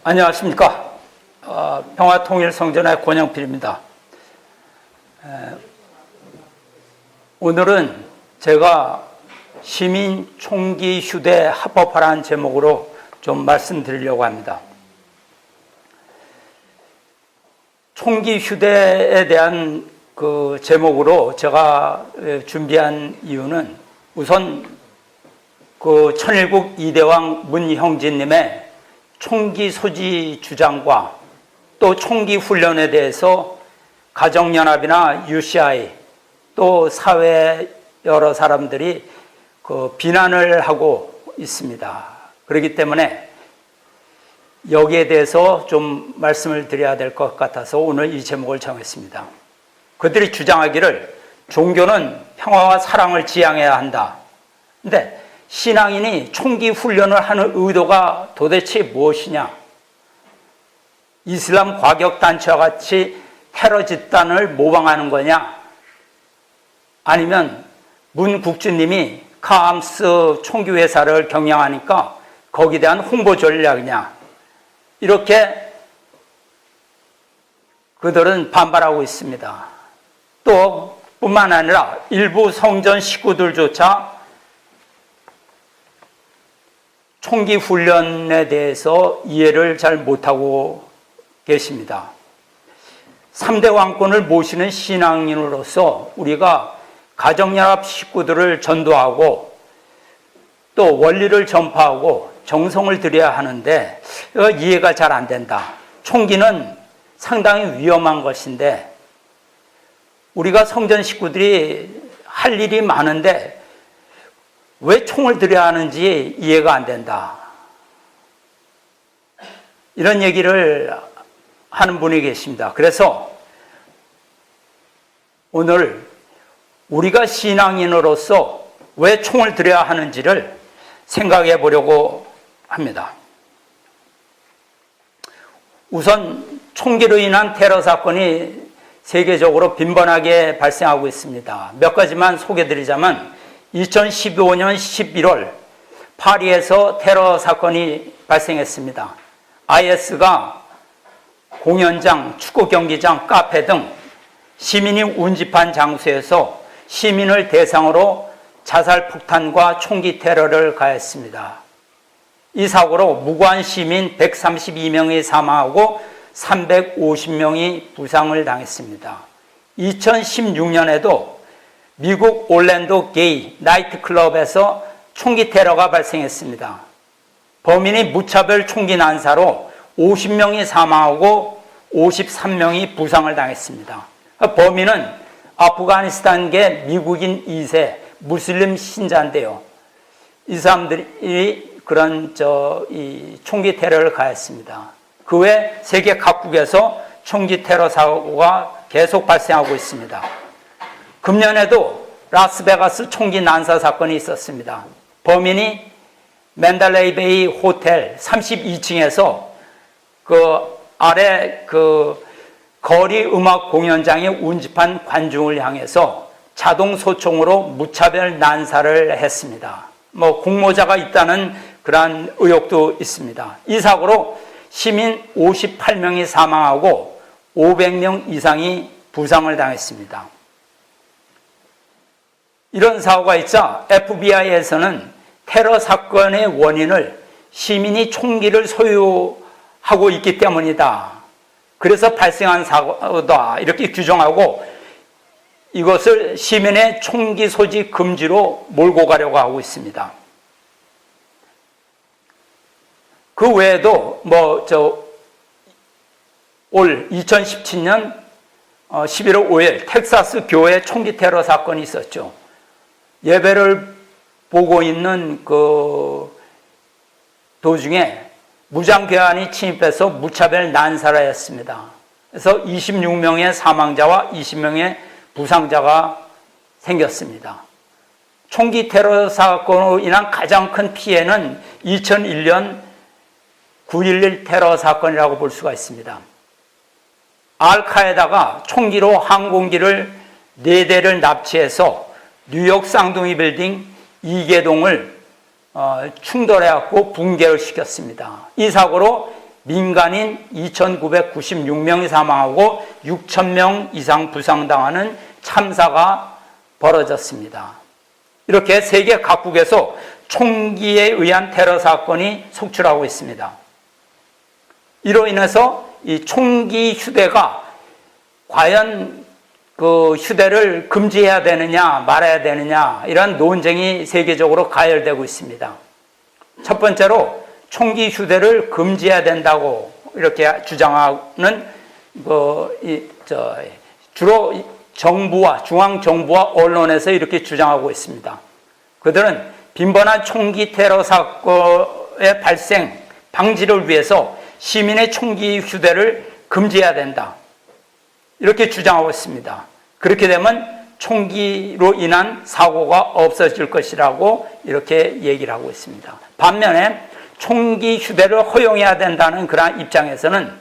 안녕하십니까. 평화통일성전의 권영필입니다. 오늘은 제가 시민 총기 휴대 합법화라는 제목으로 좀 말씀드리려고 합니다. 총기 휴대에 대한 그 제목으로 제가 준비한 이유는 우선 그 천일국 이대왕 문형진님의 총기 소지 주장과 또 총기 훈련에 대해서 가정연합이나 UCI 또 사회 여러 사람들이 그 비난을 하고 있습니다. 그렇기 때문에 여기에 대해서 좀 말씀을 드려야 될 것 같아서 오늘 이 제목을 정했습니다. 그들이 주장하기를 종교는 평화와 사랑을 지향해야 한다. 근데 신앙인이 총기 훈련을 하는 의도가 도대체 무엇이냐? 이슬람 과격단체와 같이 테러 집단을 모방하는 거냐? 아니면 문 국주님이 카암스 총기 회사를 경영하니까 거기에 대한 홍보 전략이냐? 이렇게 그들은 반발하고 있습니다. 또 뿐만 아니라 일부 성전 식구들조차 총기 훈련에 대해서 이해를 잘 못하고 계십니다. 3대 왕권을 모시는 신앙인으로서 우리가 가정연합 식구들을 전도하고 또 원리를 전파하고 정성을 들여야 하는데 이해가 잘 안 된다. 총기는 상당히 위험한 것인데 우리가 성전 식구들이 할 일이 많은데 왜 총을 들여야 하는지 이해가 안 된다. 이런 얘기를 하는 분이 계십니다. 그래서 오늘 우리가 신앙인으로서 왜 총을 들여야 하는지를 생각해 보려고 합니다. 우선 총기로 인한 테러 사건이 세계적으로 빈번하게 발생하고 있습니다. 몇 가지만 소개해 드리자면 2015년 11월 파리에서 테러 사건이 발생했습니다. IS가 공연장, 축구 경기장, 카페 등 시민이 운집한 장소에서 시민을 대상으로 자살 폭탄과 총기 테러를 가했습니다. 이 사고로 무고한 시민 132명이 사망하고 350명이 부상을 당했습니다. 2016년에도 미국 올랜도 게이 나이트클럽에서 총기 테러가 발생했습니다. 범인이 무차별 총기 난사로 50명이 사망하고 53명이 부상을 당했습니다. 범인은 아프가니스탄계 미국인 2세 무슬림 신자인데요. 이 사람들이 그런 이 총기 테러를 가했습니다. 그 외 세계 각국에서 총기 테러 사고가 계속 발생하고 있습니다. 금년에도 라스베가스 총기 난사 사건이 있었습니다. 범인이 맨달레이 베이 호텔 32층에서 그 아래 그 거리 음악 공연장에 운집한 관중을 향해서 자동 소총으로 무차별 난사를 했습니다. 공모자가 있다는 그러한 의혹도 있습니다. 이 사고로 시민 58명이 사망하고 500명 이상이 부상을 당했습니다. 이런 사고가 있자 FBI에서는 테러 사건의 원인을 시민이 총기를 소유하고 있기 때문이다. 그래서 발생한 사고다. 이렇게 규정하고 이것을 시민의 총기 소지 금지로 몰고 가려고 하고 있습니다. 그 외에도 올 2017년 11월 5일 텍사스 교회 총기 테러 사건이 있었죠. 예배를 보고 있는 그 도중에 무장괴한이 침입해서 무차별 난사를 했습니다. 그래서 26명의 사망자와 20명의 부상자가 생겼습니다. 총기 테러 사건으로 인한 가장 큰 피해는 2001년 9.11 테러 사건이라고 볼 수가 있습니다. 알카에다가 총기로 항공기를 4대를 납치해서 뉴욕 쌍둥이 빌딩 2개동을 충돌해갖고 붕괴를 시켰습니다. 이 사고로 민간인 2,996명이 사망하고 6,000명 이상 부상당하는 참사가 벌어졌습니다. 이렇게 세계 각국에서 총기에 의한 테러 사건이 속출하고 있습니다. 이로 인해서 이 총기 휴대가 과연 그 휴대를 금지해야 되느냐 말아야 되느냐 이런 논쟁이 세계적으로 가열되고 있습니다. 첫 번째로 총기 휴대를 금지해야 된다고 이렇게 주장하는 주로 정부와 중앙 정부와 언론에서 이렇게 주장하고 있습니다. 그들은 빈번한 총기 테러 사건의 발생 방지를 위해서 시민의 총기 휴대를 금지해야 된다. 이렇게 주장하고 있습니다. 그렇게 되면 총기로 인한 사고가 없어질 것이라고 이렇게 얘기를 하고 있습니다. 반면에 총기 휴대를 허용해야 된다는 그러한 입장에서는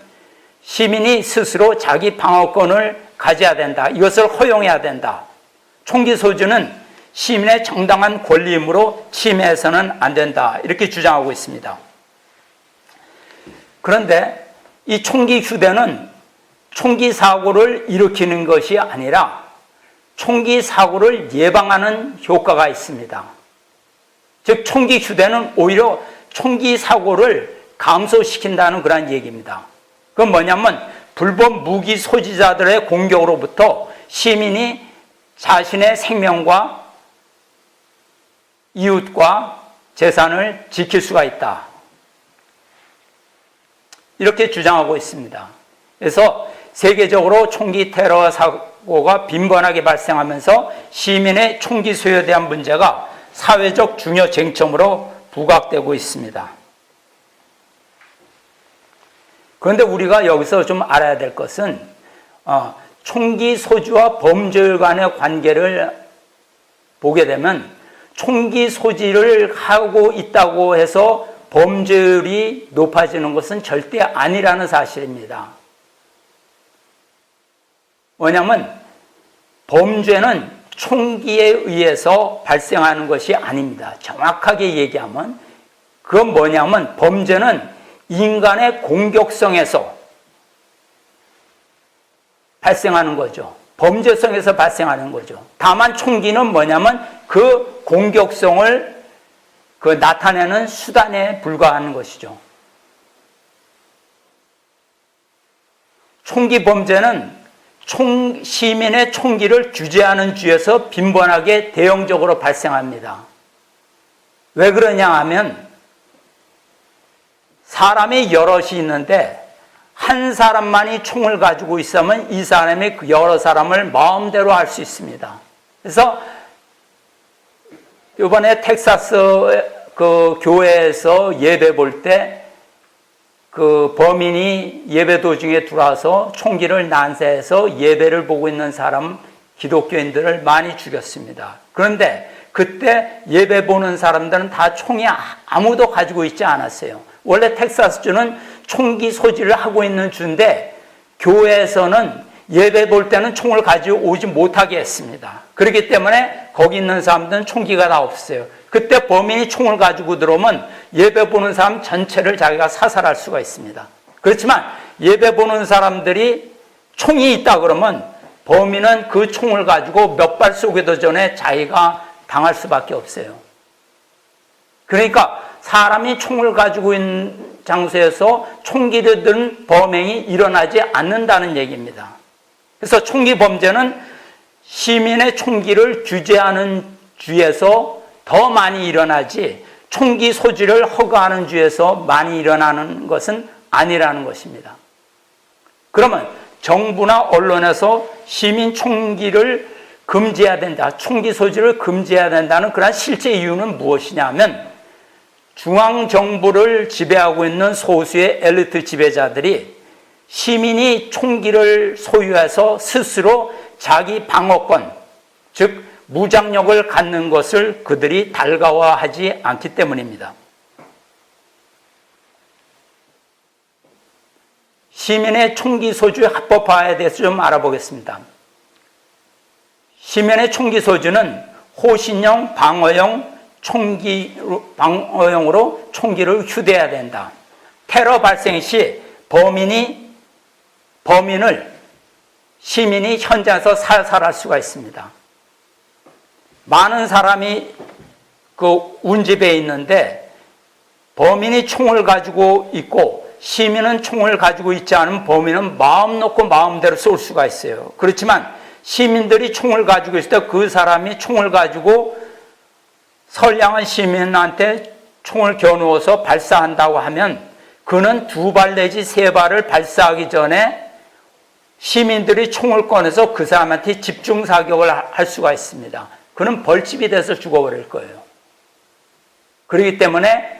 시민이 스스로 자기 방어권을 가져야 된다. 이것을 허용해야 된다. 총기 소지는 시민의 정당한 권리이므로 침해해서는 안 된다. 이렇게 주장하고 있습니다. 그런데 이 총기 휴대는 총기 사고를 일으키는 것이 아니라 총기 사고를 예방하는 효과가 있습니다. 즉 총기 휴대는 오히려 총기 사고를 감소시킨다는 그런 얘기입니다. 그건 뭐냐면 불법 무기 소지자들의 공격으로부터 시민이 자신의 생명과 이웃과 재산을 지킬 수가 있다. 이렇게 주장하고 있습니다. 그래서 세계적으로 총기 테러 사고가 빈번하게 발생하면서 시민의 총기 소유에 대한 문제가 사회적 중요 쟁점으로 부각되고 있습니다. 그런데 우리가 여기서 좀 알아야 될 것은 총기 소지와 범죄 간의 관계를 보게 되면 총기 소지를 하고 있다고 해서 범죄율이 높아지는 것은 절대 아니라는 사실입니다. 왜냐하면 범죄는 총기에 의해서 발생하는 것이 아닙니다. 정확하게 얘기하면 그건 뭐냐면 범죄는 인간의 공격성에서 발생하는 거죠. 범죄성에서 발생하는 거죠. 다만 총기는 뭐냐면 그 공격성을 나타내는 수단에 불과한 것이죠. 총기 범죄는 시민의 총기를 규제하는 주에서 빈번하게 대형적으로 발생합니다. 왜 그러냐 하면 사람이 여럿이 있는데 한 사람만이 총을 가지고 있으면 이 사람이 그 여러 사람을 마음대로 할 수 있습니다. 그래서 이번에 텍사스 그 교회에서 예배 볼 때 그 범인이 예배 도중에 들어와서 총기를 난사해서 예배를 보고 있는 사람 기독교인들을 많이 죽였습니다. 그런데 그때 예배 보는 사람들은 다 총이 아무도 가지고 있지 않았어요. 원래 텍사스주는 총기 소지를 하고 있는 주인데 교회에서는 예배 볼 때는 총을 가지고 오지 못하게 했습니다. 그렇기 때문에 거기 있는 사람들은 총기가 다 없어요. 그때 범인이 총을 가지고 들어오면 예배 보는 사람 전체를 자기가 사살할 수가 있습니다. 그렇지만 예배 보는 사람들이 총이 있다 그러면 범인은 그 총을 가지고 몇 발 쏘기도 전에 자기가 당할 수밖에 없어요. 그러니까 사람이 총을 가지고 있는 장소에서 총기를 든 범행이 일어나지 않는다는 얘기입니다. 그래서 총기 범죄는 시민의 총기를 규제하는 주에서 더 많이 일어나지 총기 소지를 허가하는 주에서 많이 일어나는 것은 아니라는 것입니다. 그러면 정부나 언론에서 시민 총기를 금지해야 된다, 총기 소지를 금지해야 된다는 그런 실제 이유는 무엇이냐면 중앙정부를 지배하고 있는 소수의 엘리트 지배자들이 시민이 총기를 소유해서 스스로 자기 방어권, 즉 무장력을 갖는 것을 그들이 달가워하지 않기 때문입니다. 시민의 총기 소주 합법화에 대해서 좀 알아보겠습니다. 시민의 총기 소지는 호신용, 방어용으로 총기를 휴대해야 된다. 테러 발생 시 범인을 시민이 현장에서 살살할 수가 있습니다. 많은 사람이 그 운집에 있는데 범인이 총을 가지고 있고 시민은 총을 가지고 있지 않으면 범인은 마음 놓고 마음대로 쏠 수가 있어요. 그렇지만 시민들이 총을 가지고 있을 때 그 사람이 총을 가지고 선량한 시민한테 총을 겨누어서 발사한다고 하면 그는 2발 내지 3발을 발사하기 전에 시민들이 총을 꺼내서 그 사람한테 집중 사격을 할 수가 있습니다. 그는 벌집이 돼서 죽어버릴 거예요. 그렇기 때문에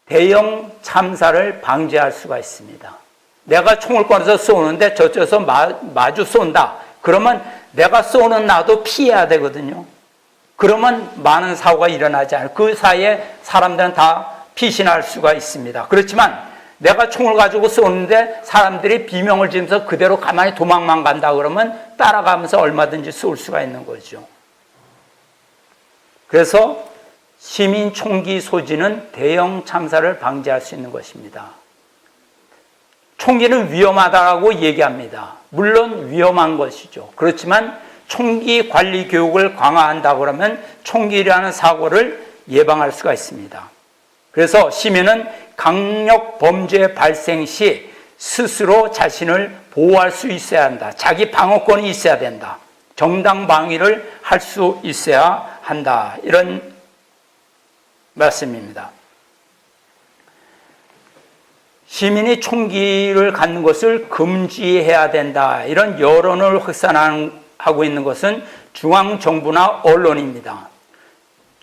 대형 참사를 방지할 수가 있습니다. 내가 총을 꺼내서 쏘는데 저쪽에서 마주 쏜다. 그러면 내가 쏘는 나도 피해야 되거든요. 그러면 많은 사고가 일어나지 않아요. 그 사이에 사람들은 다 피신할 수가 있습니다. 그렇지만 내가 총을 가지고 쏘는데 사람들이 비명을 지르면서 그대로 가만히 도망만 간다 그러면 따라가면서 얼마든지 쏠 수가 있는 거죠. 그래서 시민 총기 소지는 대형 참사를 방지할 수 있는 것입니다. 총기는 위험하다고 얘기합니다. 물론 위험한 것이죠. 그렇지만 총기 관리 교육을 강화한다 그러면 총기라는 사고를 예방할 수가 있습니다. 그래서 시민은 강력 범죄 발생 시 스스로 자신을 보호할 수 있어야 한다. 자기 방어권이 있어야 된다. 정당 방위를 할 수 있어야 한다. 이런 말씀입니다. 시민이 총기를 갖는 것을 금지해야 된다. 이런 여론을 확산하고 있는 것은 중앙정부나 언론입니다.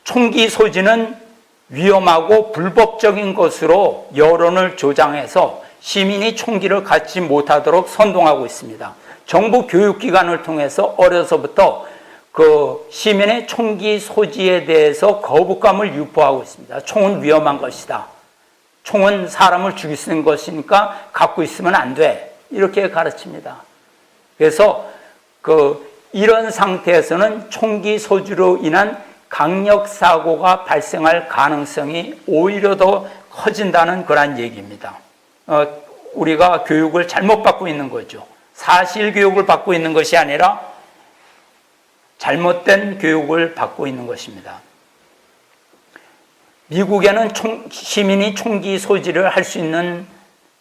총기 소지는 위험하고 불법적인 것으로 여론을 조장해서 시민이 총기를 갖지 못하도록 선동하고 있습니다. 정부 교육기관을 통해서 어려서부터 그 시민의 총기 소지에 대해서 거부감을 유포하고 있습니다. 총은 위험한 것이다. 총은 사람을 죽일 수 있는 것이니까 갖고 있으면 안 돼. 이렇게 가르칩니다. 그래서 이런 상태에서는 총기 소지로 인한 강력 사고가 발생할 가능성이 오히려 더 커진다는 그런 얘기입니다. 우리가 교육을 잘못 받고 있는 거죠. 사실 교육을 받고 있는 것이 아니라 잘못된 교육을 받고 있는 것입니다. 미국에는 시민이 총기 소지를 할 수 있는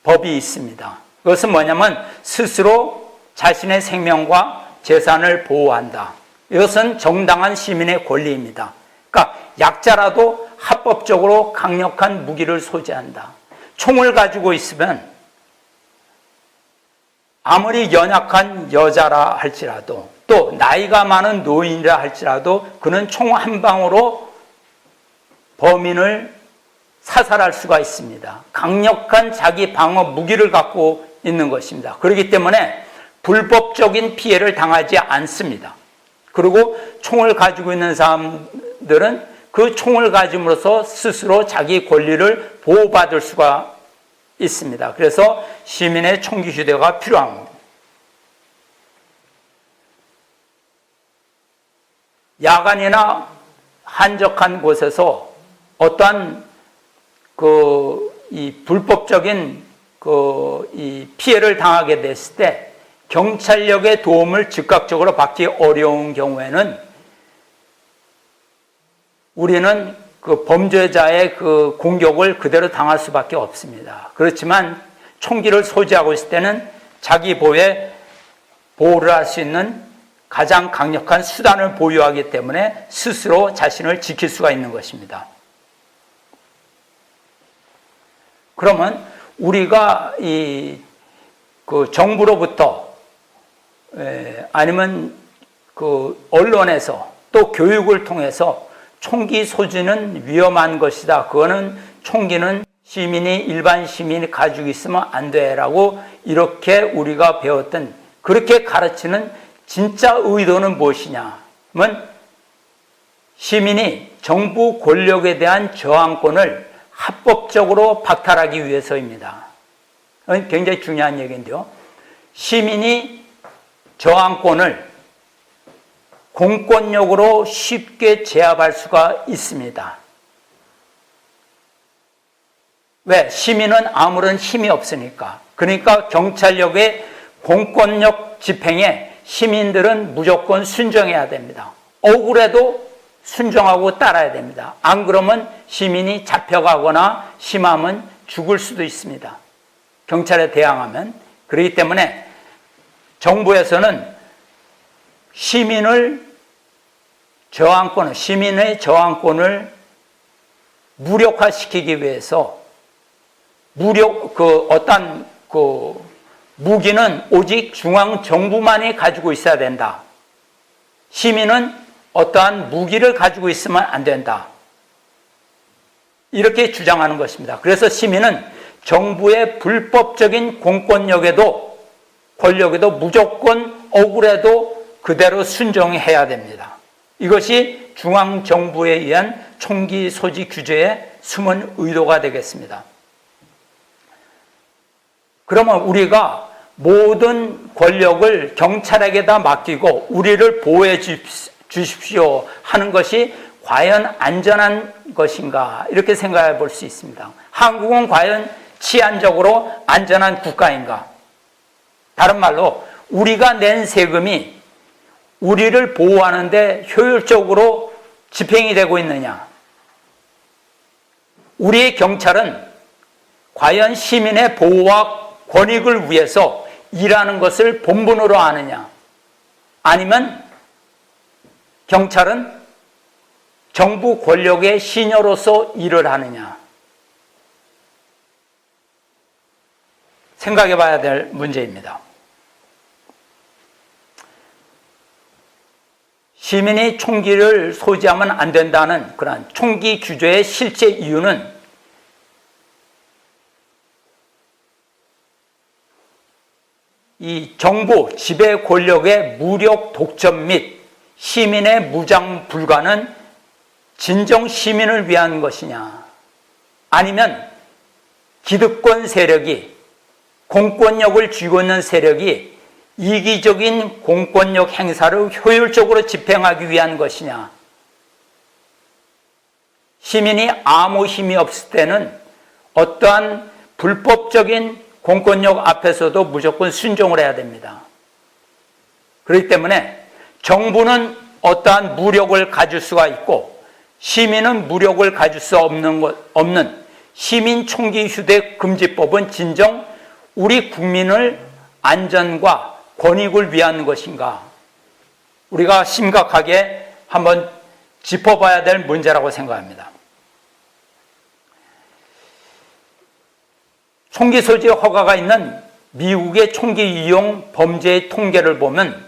법이 있습니다. 그것은 뭐냐면 스스로 자신의 생명과 재산을 보호한다. 이것은 정당한 시민의 권리입니다. 그러니까 약자라도 합법적으로 강력한 무기를 소지한다. 총을 가지고 있으면 아무리 연약한 여자라 할지라도 또 나이가 많은 노인이라 할지라도 그는 총 한 방으로 범인을 사살할 수가 있습니다. 강력한 자기 방어 무기를 갖고 있는 것입니다. 그렇기 때문에 불법적인 피해를 당하지 않습니다. 그리고 총을 가지고 있는 사람들은 그 총을 가짐으로써 스스로 자기 권리를 보호받을 수가 있습니다. 그래서 시민의 총기 휴대가 필요합니다. 야간이나 한적한 곳에서 어떠한 이 불법적인 이 피해를 당하게 됐을 때 경찰력의 도움을 즉각적으로 받기 어려운 경우에는 우리는 그 범죄자의 그 공격을 그대로 당할 수밖에 없습니다. 그렇지만 총기를 소지하고 있을 때는 자기 보호를 할 수 있는 가장 강력한 수단을 보유하기 때문에 스스로 자신을 지킬 수가 있는 것입니다. 그러면 우리가 그 정부로부터 아니면 그 언론에서 또 교육을 통해서 총기 소지는 위험한 것이다. 그거는 총기는 일반 시민이 가지고 있으면 안 돼라고 이렇게 우리가 배웠던 그렇게 가르치는 진짜 의도는 무엇이냐면 시민이 정부 권력에 대한 저항권을 합법적으로 박탈하기 위해서입니다. 굉장히 중요한 얘기인데요. 시민이 저항권을 공권력으로 쉽게 제압할 수가 있습니다. 왜? 시민은 아무런 힘이 없으니까. 그러니까 경찰력의 공권력 집행에 시민들은 무조건 순종해야 됩니다. 억울해도 순종하고 따라야 됩니다. 안 그러면 시민이 잡혀가거나 심하면 죽을 수도 있습니다. 경찰에 대항하면. 그렇기 때문에 정부에서는 시민의 저항권을 무력화시키기 위해서 무기는 오직 중앙 정부만이 가지고 있어야 된다. 시민은 어떠한 무기를 가지고 있으면 안 된다. 이렇게 주장하는 것입니다. 그래서 시민은 정부의 불법적인 권력에도 무조건 억울해도 그대로 순종해야 됩니다. 이것이 중앙정부에 의한 총기 소지 규제의 숨은 의도가 되겠습니다. 그러면 우리가 모든 권력을 경찰에게다 맡기고 우리를 보호해 주십시오 하는 것이 과연 안전한 것인가, 이렇게 생각해 볼 수 있습니다. 한국은 과연 치안적으로 안전한 국가인가? 다른 말로 우리가 낸 세금이 우리를 보호하는데 효율적으로 집행이 되고 있느냐? 우리의 경찰은 과연 시민의 보호와 권익을 위해서 일하는 것을 본분으로 아느냐? 아니면 경찰은 정부 권력의 시녀로서 일을 하느냐? 생각해 봐야 될 문제입니다. 시민이 총기를 소지하면 안 된다는 그런 총기 규제의 실제 이유는 이 정부 지배 권력의 무력 독점 및 시민의 무장 불가는 진정 시민을 위한 것이냐, 아니면 기득권 세력이, 공권력을 쥐고 있는 세력이 이기적인 공권력 행사를 효율적으로 집행하기 위한 것이냐. 시민이 아무 힘이 없을 때는 어떠한 불법적인 공권력 앞에서도 무조건 순종을 해야 됩니다. 그렇기 때문에 정부는 어떠한 무력을 가질 수가 있고 시민은 무력을 가질 수 없는 시민 총기 휴대 금지법은 진정 우리 국민을 안전과 권익을 위한 것인가? 우리가 심각하게 한번 짚어봐야 될 문제라고 생각합니다. 총기 소지 허가가 있는 미국의 총기 이용 범죄의 통계를 보면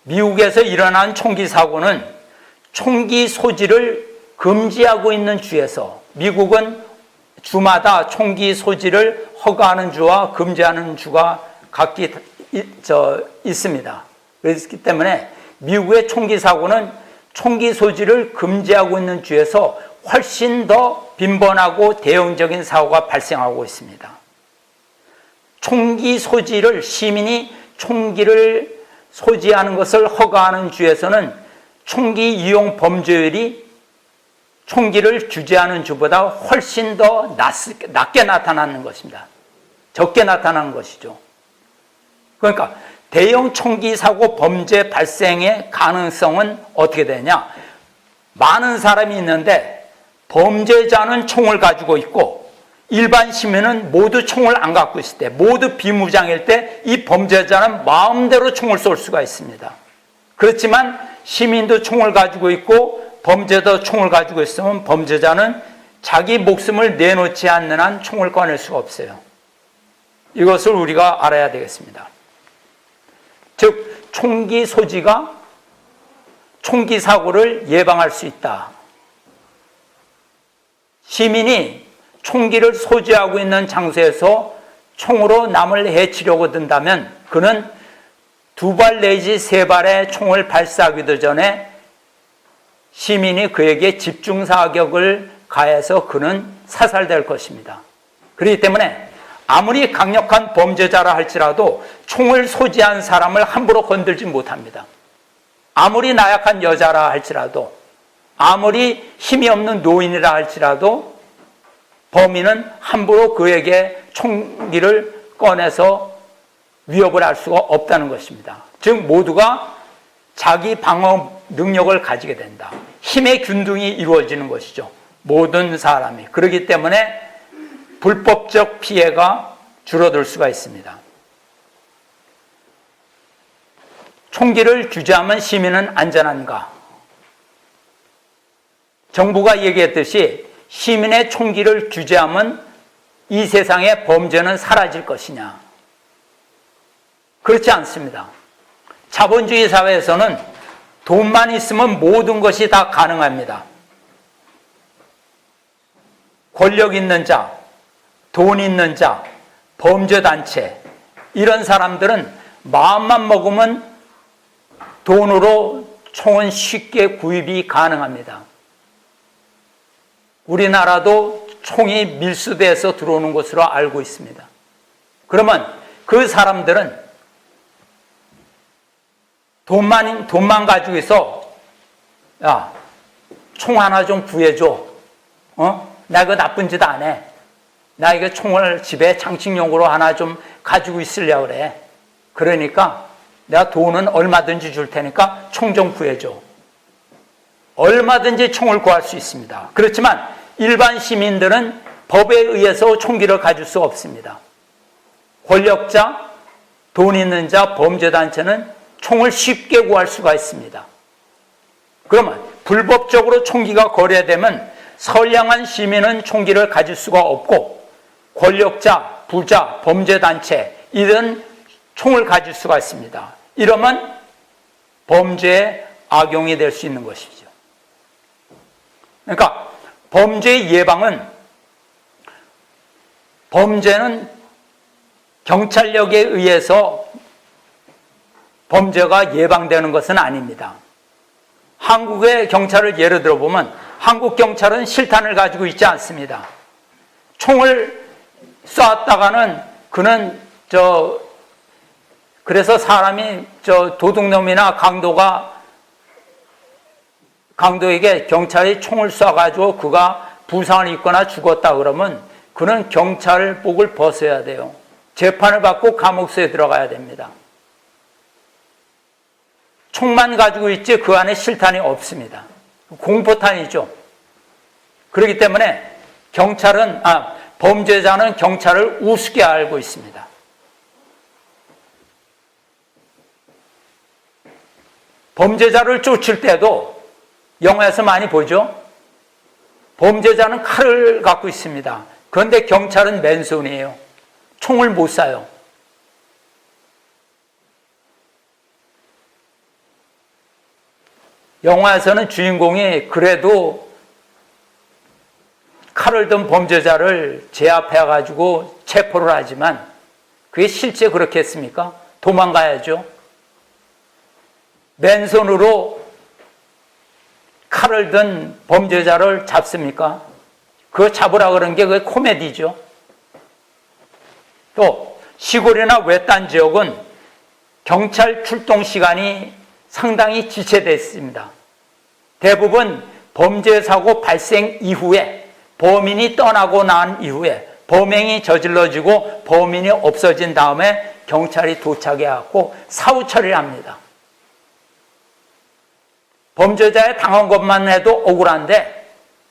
미국에서 일어난 총기 사고는 총기 소지를 금지하고 있는 주에서, 미국은 주마다 총기 소지를 허가하는 주와 금지하는 주가 각기 있습니다. 그렇기 때문에 미국의 총기 사고는 총기 소지를 금지하고 있는 주에서 훨씬 더 빈번하고 대형적인 사고가 발생하고 있습니다. 총기 소지를, 시민이 총기를 소지하는 것을 허가하는 주에서는 총기 이용 범죄율이 총기를 규제하는 주보다 훨씬 더 낮게 나타나는 것입니다. 적게 나타나는 것이죠. 그러니까 대형 총기 사고 범죄 발생의 가능성은 어떻게 되냐? 많은 사람이 있는데 범죄자는 총을 가지고 있고 일반 시민은 모두 총을 안 갖고 있을 때, 모두 비무장일 때 이 범죄자는 마음대로 총을 쏠 수가 있습니다. 그렇지만 시민도 총을 가지고 있고 범죄도 총을 가지고 있으면 범죄자는 자기 목숨을 내놓지 않는 한 총을 꺼낼 수가 없어요. 이것을 우리가 알아야 되겠습니다. 즉, 총기 소지가 총기 사고를 예방할 수 있다. 시민이 총기를 소지하고 있는 장소에서 총으로 남을 해치려고 든다면 그는 2발 내지 3발의 총을 발사하기도 전에 시민이 그에게 집중사격을 가해서 그는 사살될 것입니다. 그렇기 때문에 아무리 강력한 범죄자라 할지라도 총을 소지한 사람을 함부로 건들지 못합니다. 아무리 나약한 여자라 할지라도, 아무리 힘이 없는 노인이라 할지라도 범인은 함부로 그에게 총기를 꺼내서 위협을 할 수가 없다는 것입니다. 즉 모두가 자기 방어 능력을 가지게 된다. 힘의 균등이 이루어지는 것이죠. 모든 사람이. 그렇기 때문에 불법적 피해가 줄어들 수가 있습니다. 총기를 규제하면 시민은 안전한가? 정부가 얘기했듯이 시민의 총기를 규제하면 이 세상의 범죄는 사라질 것이냐? 그렇지 않습니다. 자본주의 사회에서는 돈만 있으면 모든 것이 다 가능합니다. 권력 있는 자, 돈 있는 자, 범죄단체, 이런 사람들은 마음만 먹으면 돈으로 총은 쉽게 구입이 가능합니다. 우리나라도 총이 밀수돼서 들어오는 것으로 알고 있습니다. 그러면 그 사람들은 돈만 가지고 있어. 야, 총 하나 좀 구해줘. 나 이거 나쁜 짓 안 해. 나 이거 총을 집에 장식용으로 하나 좀 가지고 있으려고 그래. 그러니까 내가 돈은 얼마든지 줄 테니까 총 좀 구해줘. 얼마든지 총을 구할 수 있습니다. 그렇지만 일반 시민들은 법에 의해서 총기를 가질 수 없습니다. 권력자, 돈 있는 자, 범죄단체는 총을 쉽게 구할 수가 있습니다. 그러면 불법적으로 총기가 거래되면 선량한 시민은 총기를 가질 수가 없고 권력자, 부자, 범죄단체 이런 총을 가질 수가 있습니다. 이러면 범죄의 악용이 될 수 있는 것이죠. 그러니까 범죄의 예방은, 범죄는 경찰력에 의해서 범죄가 예방되는 것은 아닙니다. 한국의 경찰을 예를 들어보면 한국 경찰은 실탄을 가지고 있지 않습니다. 총을 쐈다가는 그는 그래서 사람이 도둑놈이나 강도에게 경찰이 총을 쏴가지고 그가 부상을 입거나 죽었다 그러면 그는 경찰복을 벗어야 돼요. 재판을 받고 감옥소에 들어가야 됩니다. 총만 가지고 있지 그 안에 실탄이 없습니다. 공포탄이죠. 그렇기 때문에 범죄자는 경찰을 우습게 알고 있습니다. 범죄자를 쫓을 때도 영화에서 많이 보죠. 범죄자는 칼을 갖고 있습니다. 그런데 경찰은 맨손이에요. 총을 못 쏴요. 영화에서는 주인공이 그래도 칼을 든 범죄자를 제압해가지고 체포를 하지만 그게 실제 그렇게 했습니까? 도망가야죠. 맨손으로 칼을 든 범죄자를 잡습니까? 그거 잡으라 그런 게 그게 코미디죠. 또 시골이나 외딴 지역은 경찰 출동 시간이 상당히 지체되어 있습니다. 대부분 범죄 사고 발생 이후에 범인이 떠나고 난 이후에 범행이 저질러지고 범인이 없어진 다음에 경찰이 도착해갖고 사후 처리를 합니다. 범죄자의 당한 것만 해도 억울한데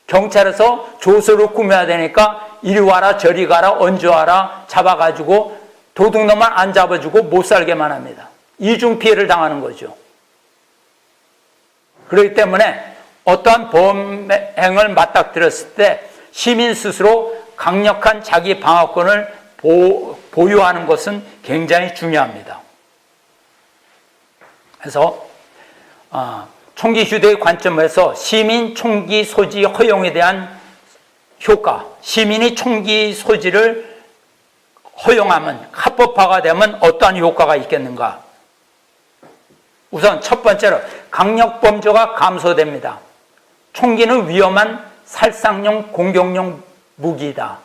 경찰에서 조서를 꾸며야 되니까 이리 와라 저리 가라 언제 와라 잡아가지고 도둑놈만 안 잡아주고 못 살게만 합니다. 이중 피해를 당하는 거죠. 그렇기 때문에 어떠한 범행을 맞닥뜨렸을 때 시민 스스로 강력한 자기 방어권을 보유하는 것은 굉장히 중요합니다. 그래서 총기 휴대의 관점에서 시민 총기 소지 허용에 대한 효과, 시민이 총기 소지를 허용하면 합법화가 되면 어떠한 효과가 있겠는가? 우선 첫 번째로 강력범죄가 감소됩니다. 총기는 위험한 살상용 공격용 무기이다.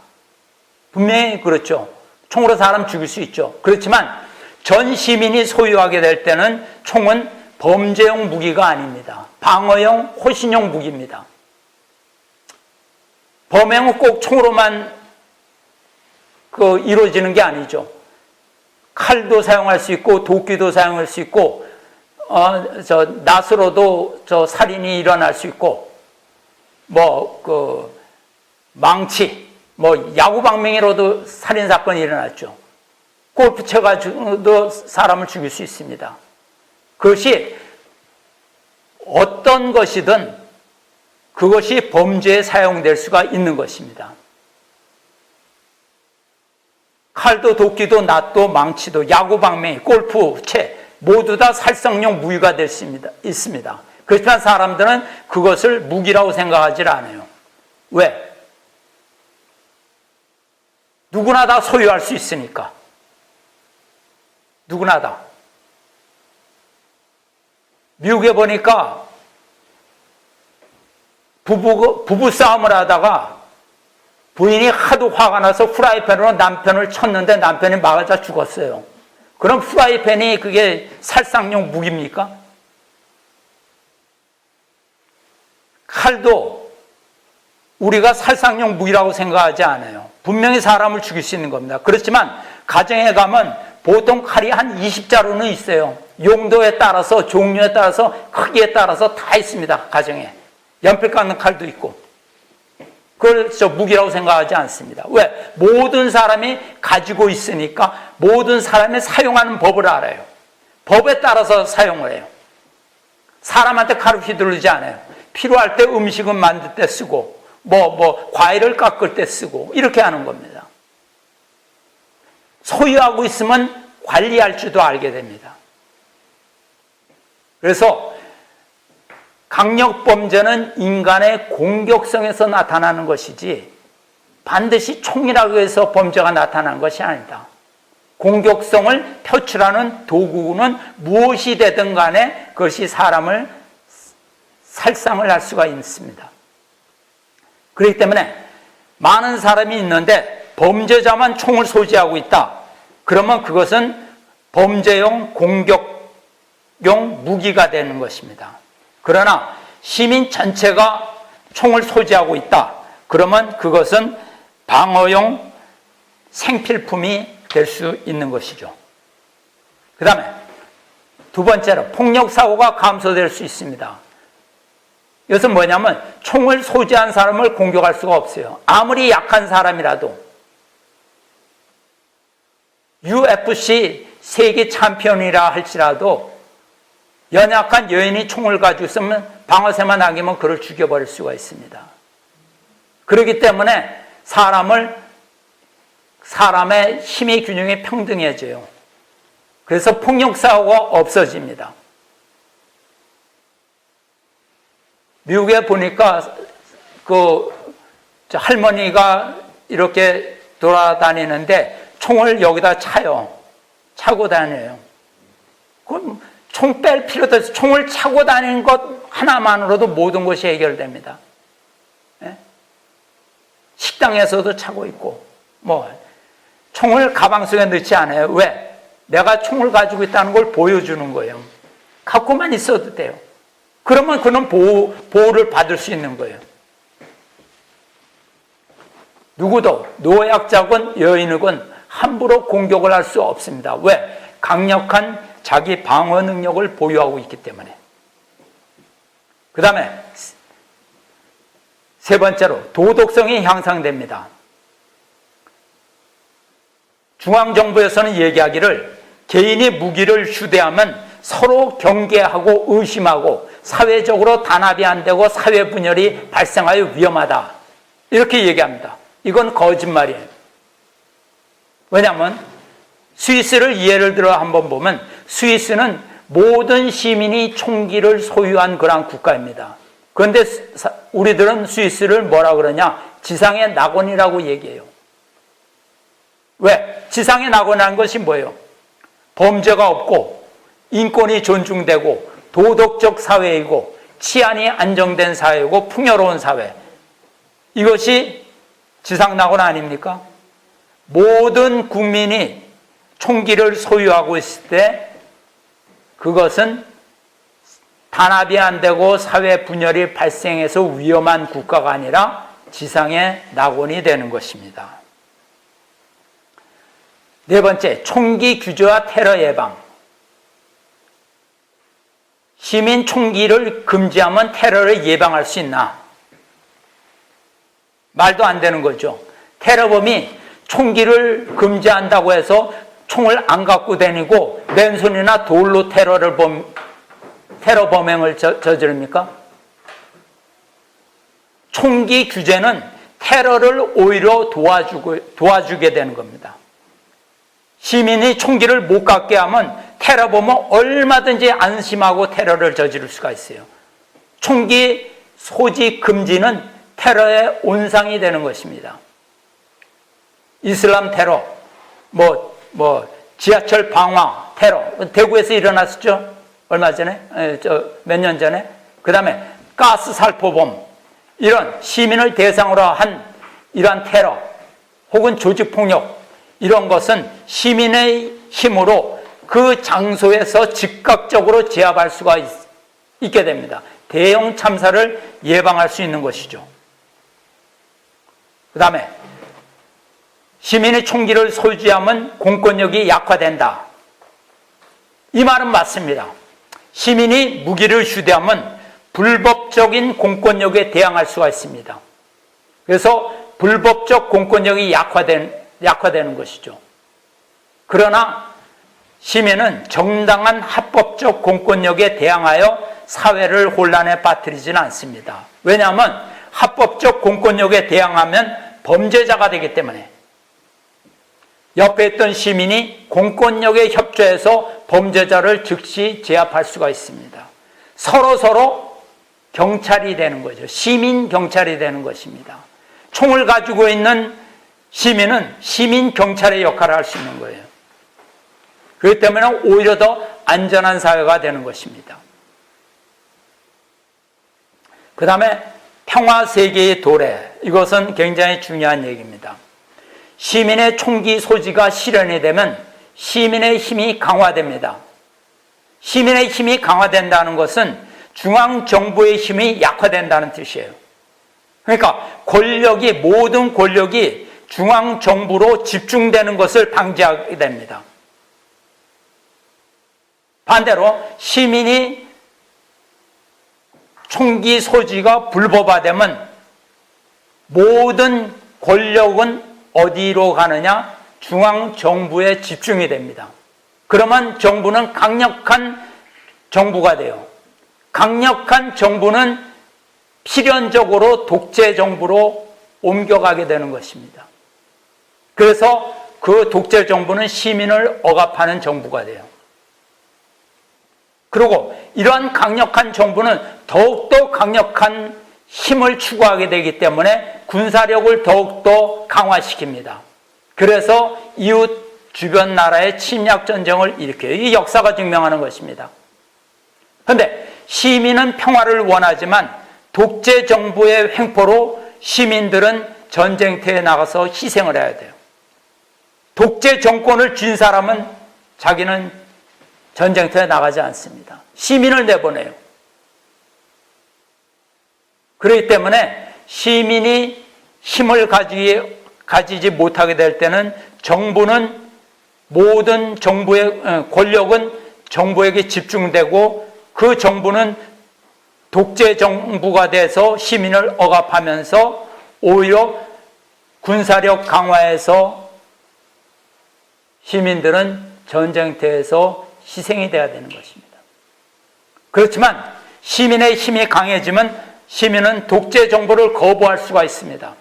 분명히 그렇죠. 총으로 사람 죽일 수 있죠. 그렇지만 전 시민이 소유하게 될 때는 총은 범죄용 무기가 아닙니다. 방어용, 호신용 무기입니다. 범행은 꼭 총으로만 이루어지는 게 아니죠. 칼도 사용할 수 있고 도끼도 사용할 수 있고 낫으로도 살인이 일어날 수 있고 망치 야구 방망이로도 살인 사건이 일어났죠. 골프 쳐가지고도 사람을 죽일 수 있습니다. 그것이 어떤 것이든 그것이 범죄에 사용될 수가 있는 것입니다. 칼도 도끼도 낫도 망치도 야구 방망이 골프 채 모두 다 살상용 무기가 될 수 있습니다. 그렇지만 사람들은 그것을 무기라고 생각하지 않아요. 왜? 누구나 다 소유할 수 있으니까. 누구나 다. 미국에 보니까 부부 싸움을 하다가 부인이 하도 화가 나서 후라이팬으로 남편을 쳤는데 남편이 맞아 죽었어요. 그럼 후라이팬이 그게 살상용 무기입니까? 칼도 우리가 살상용 무기라고 생각하지 않아요. 분명히 사람을 죽일 수 있는 겁니다. 그렇지만 가정에 가면 보통 칼이 한 20자루는 있어요. 용도에 따라서 종류에 따라서 크기에 따라서 다 있습니다. 가정에. 연필 깎는 칼도 있고. 그걸 무기라고 생각하지 않습니다. 왜? 모든 사람이 가지고 있으니까 모든 사람이 사용하는 법을 알아요. 법에 따라서 사용을 해요. 사람한테 칼을 휘두르지 않아요. 필요할 때 음식은 만들 때 쓰고 과일을 깎을 때 쓰고 이렇게 하는 겁니다. 소유하고 있으면 관리할 줄도 알게 됩니다. 그래서 강력범죄는 인간의 공격성에서 나타나는 것이지 반드시 총이라고 해서 범죄가 나타나는 것이 아니다. 공격성을 표출하는 도구는 무엇이 되든 간에 그것이 사람을 살상을 할 수가 있습니다. 그렇기 때문에 많은 사람이 있는데 범죄자만 총을 소지하고 있다. 그러면 그것은 범죄용 공격용 무기가 되는 것입니다. 그러나 시민 전체가 총을 소지하고 있다. 그러면 그것은 방어용 생필품이 될 수 있는 것이죠. 그 다음에 두 번째로 폭력사고가 감소될 수 있습니다. 이것은 뭐냐면 총을 소지한 사람을 공격할 수가 없어요. 아무리 약한 사람이라도 UFC 세계 챔피언이라 할지라도 연약한 여인이 총을 가지고 있으면 방어쇠만 당기면 그를 죽여버릴 수가 있습니다. 그렇기 때문에 사람의 힘의 균형이 평등해져요. 그래서 폭력사고가 없어집니다. 미국에 보니까 할머니가 이렇게 돌아다니는데 총을 여기다 차고 다녀요. 그럼 총 뺄 필요도 없어요. 총을 차고 다니는 것 하나만으로도 모든 것이 해결됩니다. 네? 식당에서도 차고 있고, 총을 가방 속에 넣지 않아요. 왜? 내가 총을 가지고 있다는 걸 보여주는 거예요. 갖고만 있어도 돼요. 그러면 그는 보호를 받을 수 있는 거예요. 누구도 노약자건 여인이건 함부로 공격을 할 수 없습니다. 왜? 강력한 자기 방어 능력을 보유하고 있기 때문에. 그 다음에 세 번째로 도덕성이 향상됩니다. 중앙정부에서는 얘기하기를 개인이 무기를 휴대하면 서로 경계하고 의심하고 사회적으로 단합이 안 되고 사회 분열이 발생하여 위험하다. 이렇게 얘기합니다. 이건 거짓말이에요. 왜냐하면 스위스를 예를 들어 한번 보면 스위스는 모든 시민이 총기를 소유한 그런 국가입니다. 그런데 우리들은 스위스를 뭐라 그러냐? 지상의 낙원이라고 얘기해요. 왜? 지상의 낙원이라는 것이 뭐예요? 범죄가 없고 인권이 존중되고 도덕적 사회이고 치안이 안정된 사회이고 풍요로운 사회. 이것이 지상 낙원 아닙니까? 모든 국민이 총기를 소유하고 있을 때 그것은 단합이 안 되고 사회 분열이 발생해서 위험한 국가가 아니라 지상의 낙원이 되는 것입니다. 네 번째, 총기 규제와 테러 예방. 시민 총기를 금지하면 테러를 예방할 수 있나? 말도 안 되는 거죠. 테러범이 총기를 금지한다고 해서 총을 안 갖고 다니고 맨손이나 돌로 테러 범행을 저지릅니까? 총기 규제는 테러를 오히려 도와주게 되는 겁니다. 시민이 총기를 못 갖게 하면 테러범은 얼마든지 안심하고 테러를 저지를 수가 있어요. 총기 소지 금지는 테러의 온상이 되는 것입니다. 이슬람 테러, 지하철 방화 테러, 대구에서 일어났었죠? 얼마 전에? 몇 년 전에? 그 다음에 가스 살포범, 이런 시민을 대상으로 한 이러한 테러, 혹은 조직폭력, 이런 것은 시민의 힘으로 그 장소에서 즉각적으로 제압할 수가 있게 됩니다. 대형 참사를 예방할 수 있는 것이죠. 그 다음에 시민의 총기를 소지하면 공권력이 약화된다. 이 말은 맞습니다. 시민이 무기를 휴대하면 불법적인 공권력에 대항할 수가 있습니다. 그래서 불법적 공권력이 약화되는 것이죠. 그러나 시민은 정당한 합법적 공권력에 대항하여 사회를 혼란에 빠뜨리지는 않습니다. 왜냐하면 합법적 공권력에 대항하면 범죄자가 되기 때문에 옆에 있던 시민이 공권력에 협조해서 범죄자를 즉시 제압할 수가 있습니다. 서로 경찰이 되는 거죠. 시민 경찰이 되는 것입니다. 총을 가지고 있는 시민은 시민 경찰의 역할을 할 수 있는 거예요. 그렇기 때문에 오히려 더 안전한 사회가 되는 것입니다. 그 다음에 평화 세계의 도래, 이것은 굉장히 중요한 얘기입니다. 시민의 총기 소지가 실현이 되면 시민의 힘이 강화됩니다. 시민의 힘이 강화된다는 것은 중앙정부의 힘이 약화된다는 뜻이에요. 그러니까 모든 권력이 중앙정부로 집중되는 것을 방지하게 됩니다. 반대로 시민이 총기 소지가 불법화되면 모든 권력은 어디로 가느냐? 중앙정부에 집중이 됩니다. 그러면 정부는 강력한 정부가 돼요. 강력한 정부는 필연적으로 독재 정부로 옮겨가게 되는 것입니다. 그래서 그 독재 정부는 시민을 억압하는 정부가 돼요. 그리고 이러한 강력한 정부는 더욱더 강력한 힘을 추구하게 되기 때문에 군사력을 더욱더 강화시킵니다. 그래서 이웃 주변 나라의 침략 전쟁을 일으켜요. 이 역사가 증명하는 것입니다. 그런데 시민은 평화를 원하지만 독재 정부의 횡포로 시민들은 전쟁터에 나가서 희생을 해야 돼요. 독재 정권을 쥔 사람은 자기는 전쟁터에 나가지 않습니다. 시민을 내보내요. 그렇기 때문에 시민이 힘을 가지지 못하게 될 때는 정부는 모든 정부의 권력은 정부에게 집중되고 그 정부는 독재 정부가 돼서 시민을 억압하면서 오히려 군사력 강화해서 시민들은 전쟁터에서 희생이 돼야 되는 것입니다. 그렇지만 시민의 힘이 강해지면 시민은 독재 정부를 거부할 수가 있습니다.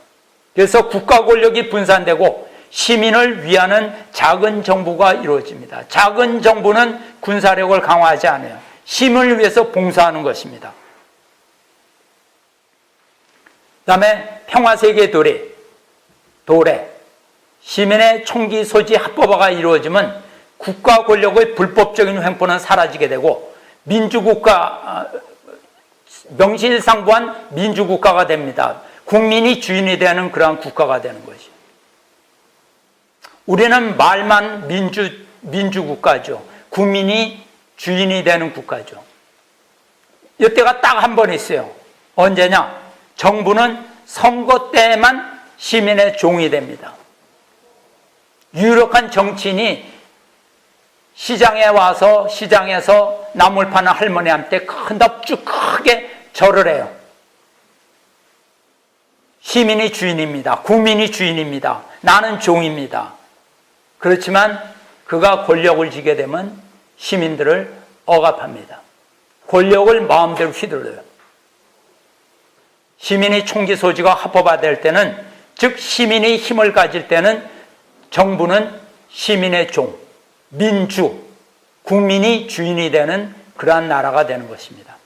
그래서 국가 권력이 분산되고 시민을 위하는 작은 정부가 이루어집니다. 작은 정부는 군사력을 강화하지 않아요. 시민을 위해서 봉사하는 것입니다. 그 다음에 평화세계 도래. 시민의 총기 소지 합법화가 이루어지면 국가 권력의 불법적인 횡포는 사라지게 되고 민주국가, 명실상부한 민주국가가 됩니다. 국민이 주인이 되는 그러한 국가가 되는 것이죠. 우리는 말만 민주국가죠. 국민이 주인이 되는 국가죠. 이때가 딱 한 번 있어요. 언제냐? 정부는 선거 때에만 시민의 종이 됩니다. 유력한 정치인이 시장에 와서 시장에서 나물 파는 할머니한테 큰 납주 크게 절을 해요. 시민이 주인입니다. 국민이 주인입니다. 나는 종입니다. 그렇지만 그가 권력을 쥐게 되면 시민들을 억압합니다. 권력을 마음대로 휘둘러요. 시민이 총기 소지가 합법화될 때는, 즉 시민이 힘을 가질 때는 정부는 시민의 종, 민주, 국민이 주인이 되는 그러한 나라가 되는 것입니다.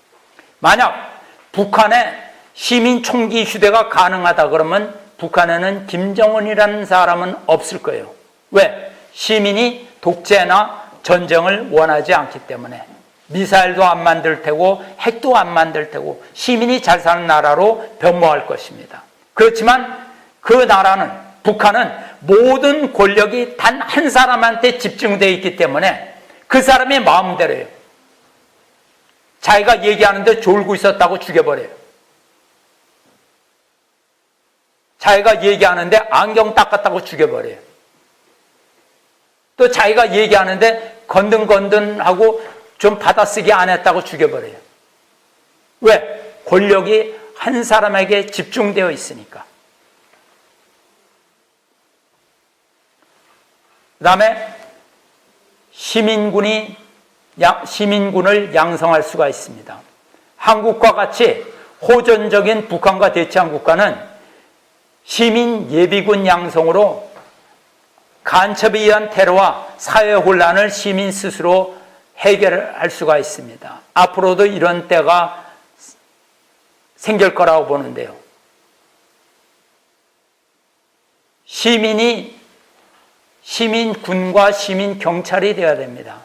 만약 북한에 시민 총기 휴대가 가능하다 그러면 북한에는 김정은이라는 사람은 없을 거예요. 왜? 시민이 독재나 전쟁을 원하지 않기 때문에. 미사일도 안 만들 테고 핵도 안 만들 테고 시민이 잘 사는 나라로 변모할 것입니다. 그렇지만 그 나라는, 북한은 모든 권력이 단 한 사람한테 집중되어 있기 때문에 그 사람의 마음대로예요. 자기가 얘기하는데 졸고 있었다고 죽여버려요. 자기가 얘기하는데 안경 닦았다고 죽여버려요. 또 자기가 얘기하는데 건든건든하고 좀 받아쓰기 안 했다고 죽여버려요. 왜? 권력이 한 사람에게 집중되어 있으니까. 그 다음에 시민군을 양성할 수가 있습니다. 한국과 같이 호전적인 북한과 대치한 국가는 시민 예비군 양성으로 간첩에 의한 테러와 사회 혼란을 시민 스스로 해결할 수가 있습니다. 앞으로도 이런 때가 생길 거라고 보는데요. 시민군과 시민경찰이 되어야 됩니다.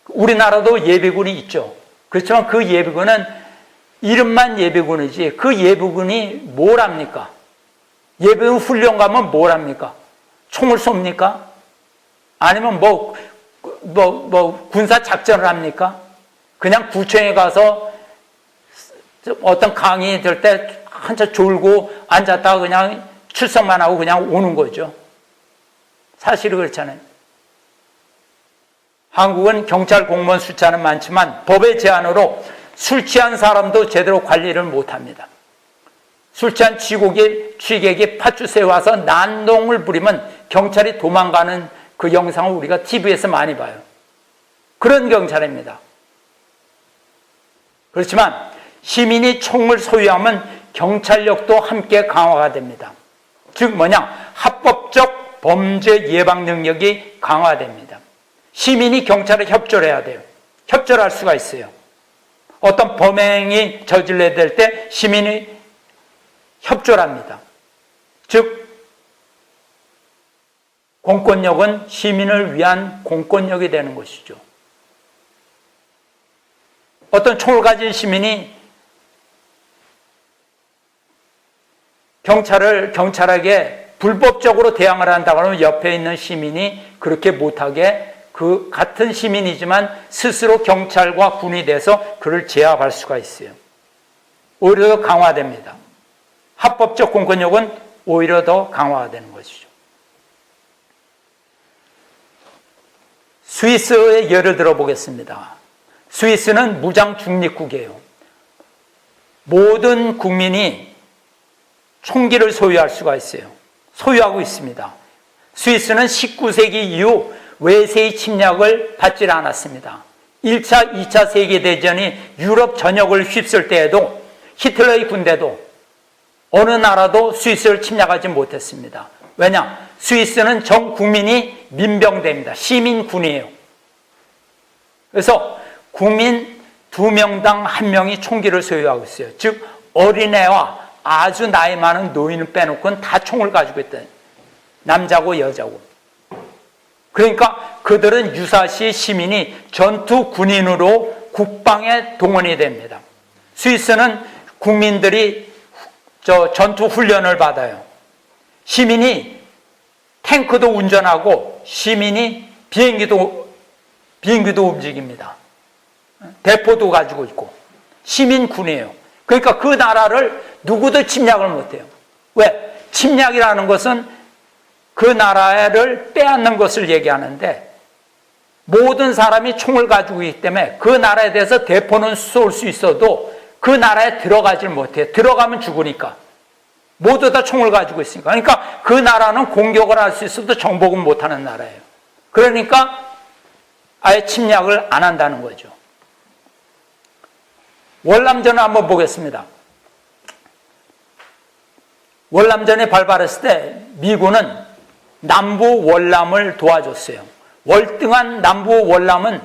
우리나라도 예비군이 있죠. 그렇지만 그 예비군은 이름만 예비군이지 그 예비군이 뭘 합니까? 예비군 훈련 가면 뭘 합니까? 총을 쏩니까? 아니면 군사 작전을 합니까? 그냥 구청에 가서 어떤 강의 들 때 한참 졸고 앉았다가 그냥 출석만 하고 그냥 오는 거죠. 사실은 그렇잖아요. 한국은 경찰 공무원 숫자는 많지만 법의 제한으로 술 취한 사람도 제대로 관리를 못합니다. 술 취한 취객이 팥주스에 와서 난동을 부리면 경찰이 도망가는 그 영상을 우리가 TV에서 많이 봐요. 그런 경찰입니다. 그렇지만 시민이 총을 소유하면 경찰력도 함께 강화가 됩니다. 즉 뭐냐? 합법적 범죄 예방 능력이 강화됩니다. 시민이 경찰에 협조를 해야 돼요. 협조를 할 수가 있어요. 어떤 범행이 저질러야 될 때 시민이 협조를 합니다. 즉 공권력은 시민을 위한 공권력이 되는 것이죠. 어떤 총을 가진 시민이 경찰에게 불법적으로 대항을 한다고 하면 옆에 있는 시민이 그렇게 못하게 그 같은 시민이지만 스스로 경찰과 군이 돼서 그를 제압할 수가 있어요. 오히려 더 강화됩니다. 합법적 공권력은 오히려 더 강화가 되는 것이죠. 스위스의 예를 들어보겠습니다. 스위스는 무장 중립국이에요. 모든 국민이 총기를 소유할 수가 있어요. 소유하고 있습니다. 스위스는 19세기 이후 외세의 침략을 받지 않았습니다. 1차, 2차 세계대전이 유럽 전역을 휩쓸 때에도 히틀러의 군대도 어느 나라도 스위스를 침략하지 못했습니다. 왜냐? 스위스는 전 국민이 민병대입니다. 시민군이에요. 그래서 국민 2명당 1명이 총기를 소유하고 있어요. 즉 어린애와 아주 나이 많은 노인을 빼놓고는 다 총을 가지고 있다. 남자고 여자고. 그러니까 그들은 유사시 시민이 전투 군인으로 국방에 동원이 됩니다. 스위스는 국민들이 전투 훈련을 받아요. 시민이 탱크도 운전하고 시민이 비행기도 움직입니다. 대포도 가지고 있고 시민군이에요. 그러니까 그 나라를 누구도 침략을 못해요. 왜? 침략이라는 것은 그 나라를 빼앗는 것을 얘기하는데 모든 사람이 총을 가지고 있기 때문에 그 나라에 대해서 대포는 쏠 수 있어도 그 나라에 들어가질 못해요. 들어가면 죽으니까. 모두 다 총을 가지고 있으니까. 그러니까 그 나라는 공격을 할 수 있어도 정복은 못하는 나라예요. 그러니까 아예 침략을 안 한다는 거죠. 월남전을 한번 보겠습니다. 월남전이 발발했을 때 미군은 남부 월남을 도와줬어요. 월등한 남부 월남은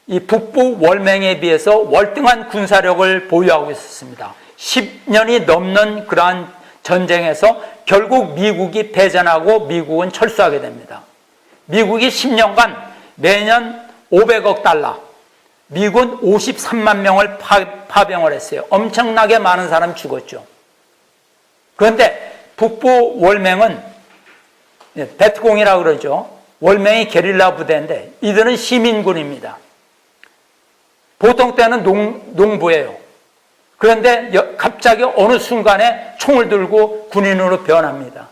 이 북부 월맹에 비해서 월등한 군사력을 보유하고 있었습니다. 10년이 넘는 그러한 전쟁에서 결국 미국이 패전하고 미국은 철수하게 됩니다. 미국이 10년간 매년 500억 달러, 미군 53만 명을 파병을 했어요. 엄청나게 많은 사람이 죽었죠. 그런데 북부 월맹은 베트공이라고 그러죠. 월맹이 게릴라 부대인데 이들은 시민군입니다. 보통 때는 농부예요. 그런데 갑자기 어느 순간에 총을 들고 군인으로 변합니다.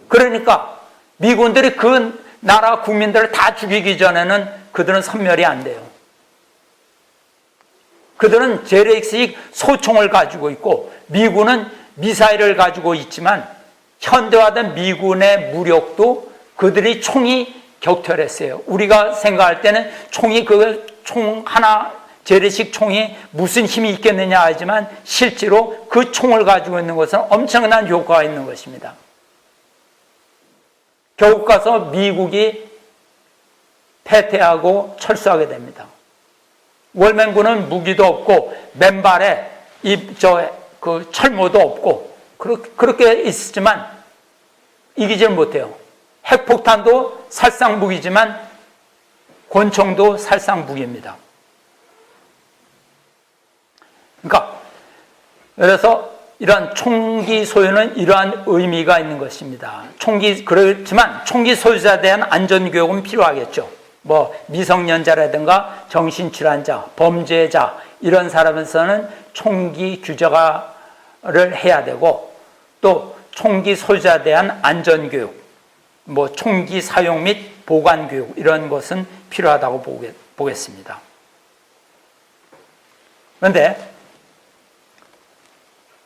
그러니까 미군들이 그 나라 국민들을 다 죽이기 전에는 그들은 섬멸이 안 돼요. 그들은 재래식 소총을 가지고 있고 미군은 미사일을 가지고 있지만 현대화된 미군의 무력도 그들이 총이 격퇴했어요. 우리가 생각할 때는 총이 총 하나 재래식 총이 무슨 힘이 있겠느냐 하지만 실제로 그 총을 가지고 있는 것은 엄청난 효과가 있는 것입니다. 결국 가서 미국이 패퇴하고 철수하게 됩니다. 월맹군은 무기도 없고 맨발에 그 철모도 없고 그렇게 있었지만 이기질 못해요. 핵폭탄도 살상무기지만 권총도 살상무기입니다. 그러니까 그래서 이러한 총기 소유는 이러한 의미가 있는 것입니다. 그렇지만 총기 소유자에 대한 안전교육은 필요하겠죠. 뭐 미성년자라든가 정신질환자, 범죄자 이런 사람에서는 총기 규제를 해야 되고 또 총기 소유자에 대한 안전교육, 뭐 총기 사용 및 보관교육 이런 것은 필요하다고 보겠습니다. 그런데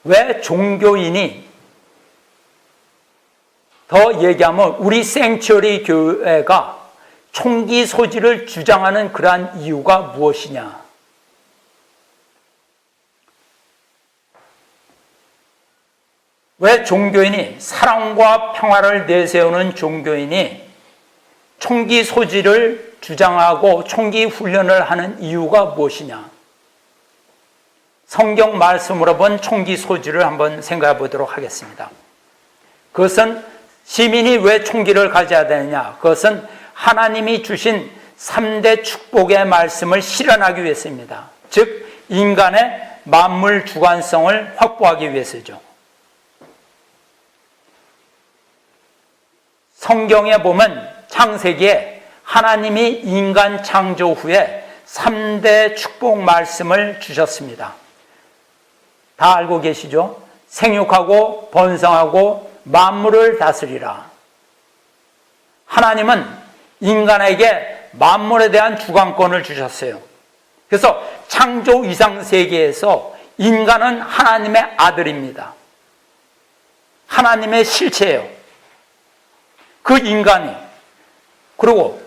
왜 종교인이 더 얘기하면 우리 생츄어리 교회가 총기 소지를 주장하는 그러한 이유가 무엇이냐? 왜 종교인이 사랑과 평화를 내세우는 종교인이 총기 소지를 주장하고 총기 훈련을 하는 이유가 무엇이냐? 성경 말씀으로 본 총기 소지를 한번 생각해 보도록 하겠습니다. 그것은 시민이 왜 총기를 가져야 되느냐? 그것은 하나님이 주신 3대 축복의 말씀을 실현하기 위해서입니다. 즉 인간의 만물 주관성을 확보하기 위해서죠. 성경에 보면 창세기에 하나님이 인간 창조 후에 3대 축복 말씀을 주셨습니다. 다 알고 계시죠? 생육하고 번성하고 만물을 다스리라. 하나님은 인간에게 만물에 대한 주관권을 주셨어요. 그래서 창조 이상 세계에서 인간은 하나님의 아들입니다. 하나님의 실체예요. 그 인간이. 그리고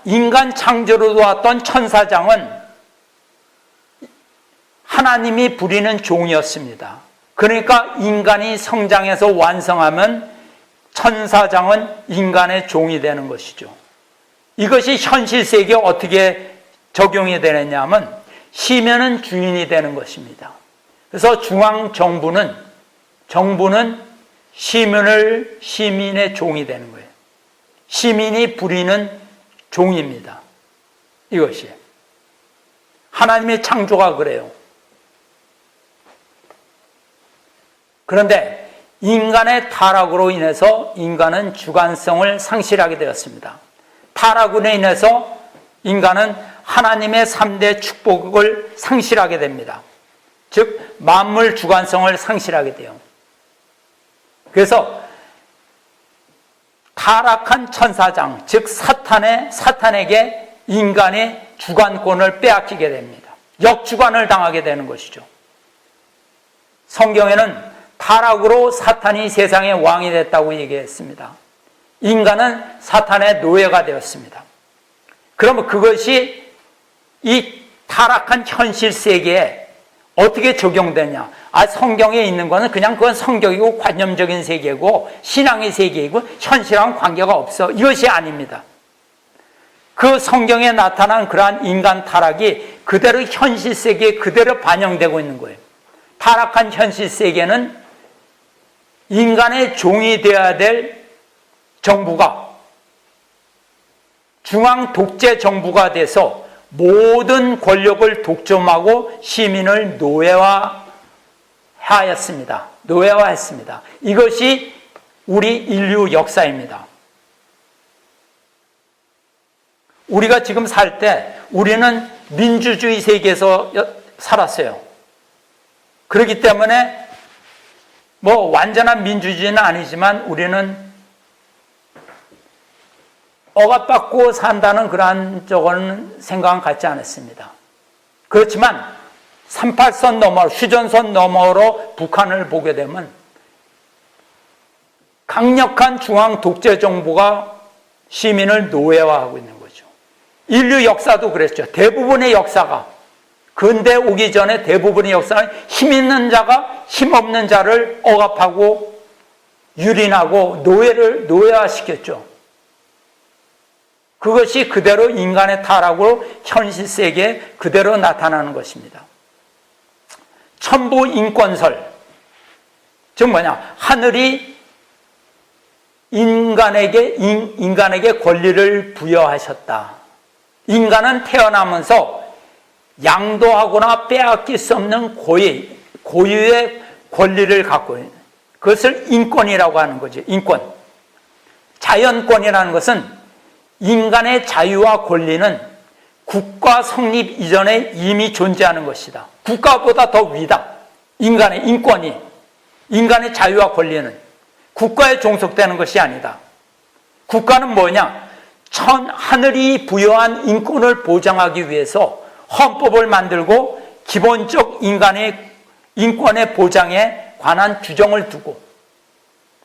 인간 창조로 왔던 천사장은 하나님이 부리는 종이었습니다. 그러니까 인간이 성장해서 완성하면 천사장은 인간의 종이 되는 것이죠. 이것이 현실 세계에 어떻게 적용이 되느냐 하면 시민은 주인이 되는 것입니다. 그래서 중앙정부는 시민의 종이 되는 거예요. 시민이 부리는 종입니다. 이것이 하나님의 창조가 그래요. 그런데 인간의 타락으로 인해서 인간은 주관성을 상실하게 되었습니다. 타락으로 인해서 인간은 하나님의 3대 축복을 상실하게 됩니다. 즉 만물 주관성을 상실하게 돼요. 그래서 타락한 천사장, 즉 사탄에게 인간의 주관권을 빼앗기게 됩니다. 역주관을 당하게 되는 것이죠. 성경에는 타락으로 사탄이 세상의 왕이 됐다고 얘기했습니다. 인간은 사탄의 노예가 되었습니다. 그러면 그것이 이 타락한 현실 세계에 어떻게 적용되냐? 성경에 있는 거는 그냥 그건 성경이고 관념적인 세계고 신앙의 세계이고 현실하고는 관계가 없어. 이것이 아닙니다. 그 성경에 나타난 그러한 인간 타락이 그대로 현실 세계에 그대로 반영되고 있는 거예요. 타락한 현실 세계는 인간의 종이 되어야 될 정부가 중앙 독재 정부가 돼서 모든 권력을 독점하고 시민을 노예화하였습니다. 노예화했습니다. 이것이 우리 인류 역사입니다. 우리가 지금 살 때 우리는 민주주의 세계에서 살았어요. 그렇기 때문에 완전한 민주주의는 아니지만 우리는 억압받고 산다는 그러한 저거는 생각은 갖지 않았습니다. 그렇지만 38선 너머, 휴전선 너머로 북한을 보게 되면 강력한 중앙 독재 정부가 시민을 노예화하고 있는 거죠. 인류 역사도 그랬죠. 대부분의 역사가, 근대 오기 전에 대부분의 역사는 힘 있는 자가 힘 없는 자를 억압하고 유린하고 노예화시켰죠. 그것이 그대로 인간의 타락으로 현실 세계에 그대로 나타나는 것입니다. 천부 인권설, 즉 하늘이 인간에게 권리를 부여하셨다. 인간은 태어나면서 양도하거나 빼앗길 수 없는 고유의 권리를 갖고 있는, 그것을 인권이라고 하는 거죠. 인권. 자연권이라는 것은 인간의 자유와 권리는 국가 성립 이전에 이미 존재하는 것이다. 국가보다 더 위다. 인간의 인권이, 인간의 자유와 권리는 국가에 종속되는 것이 아니다. 국가는 뭐냐? 하늘이 부여한 인권을 보장하기 위해서 헌법을 만들고 기본적 인간의 인권의 보장에 관한 규정을 두고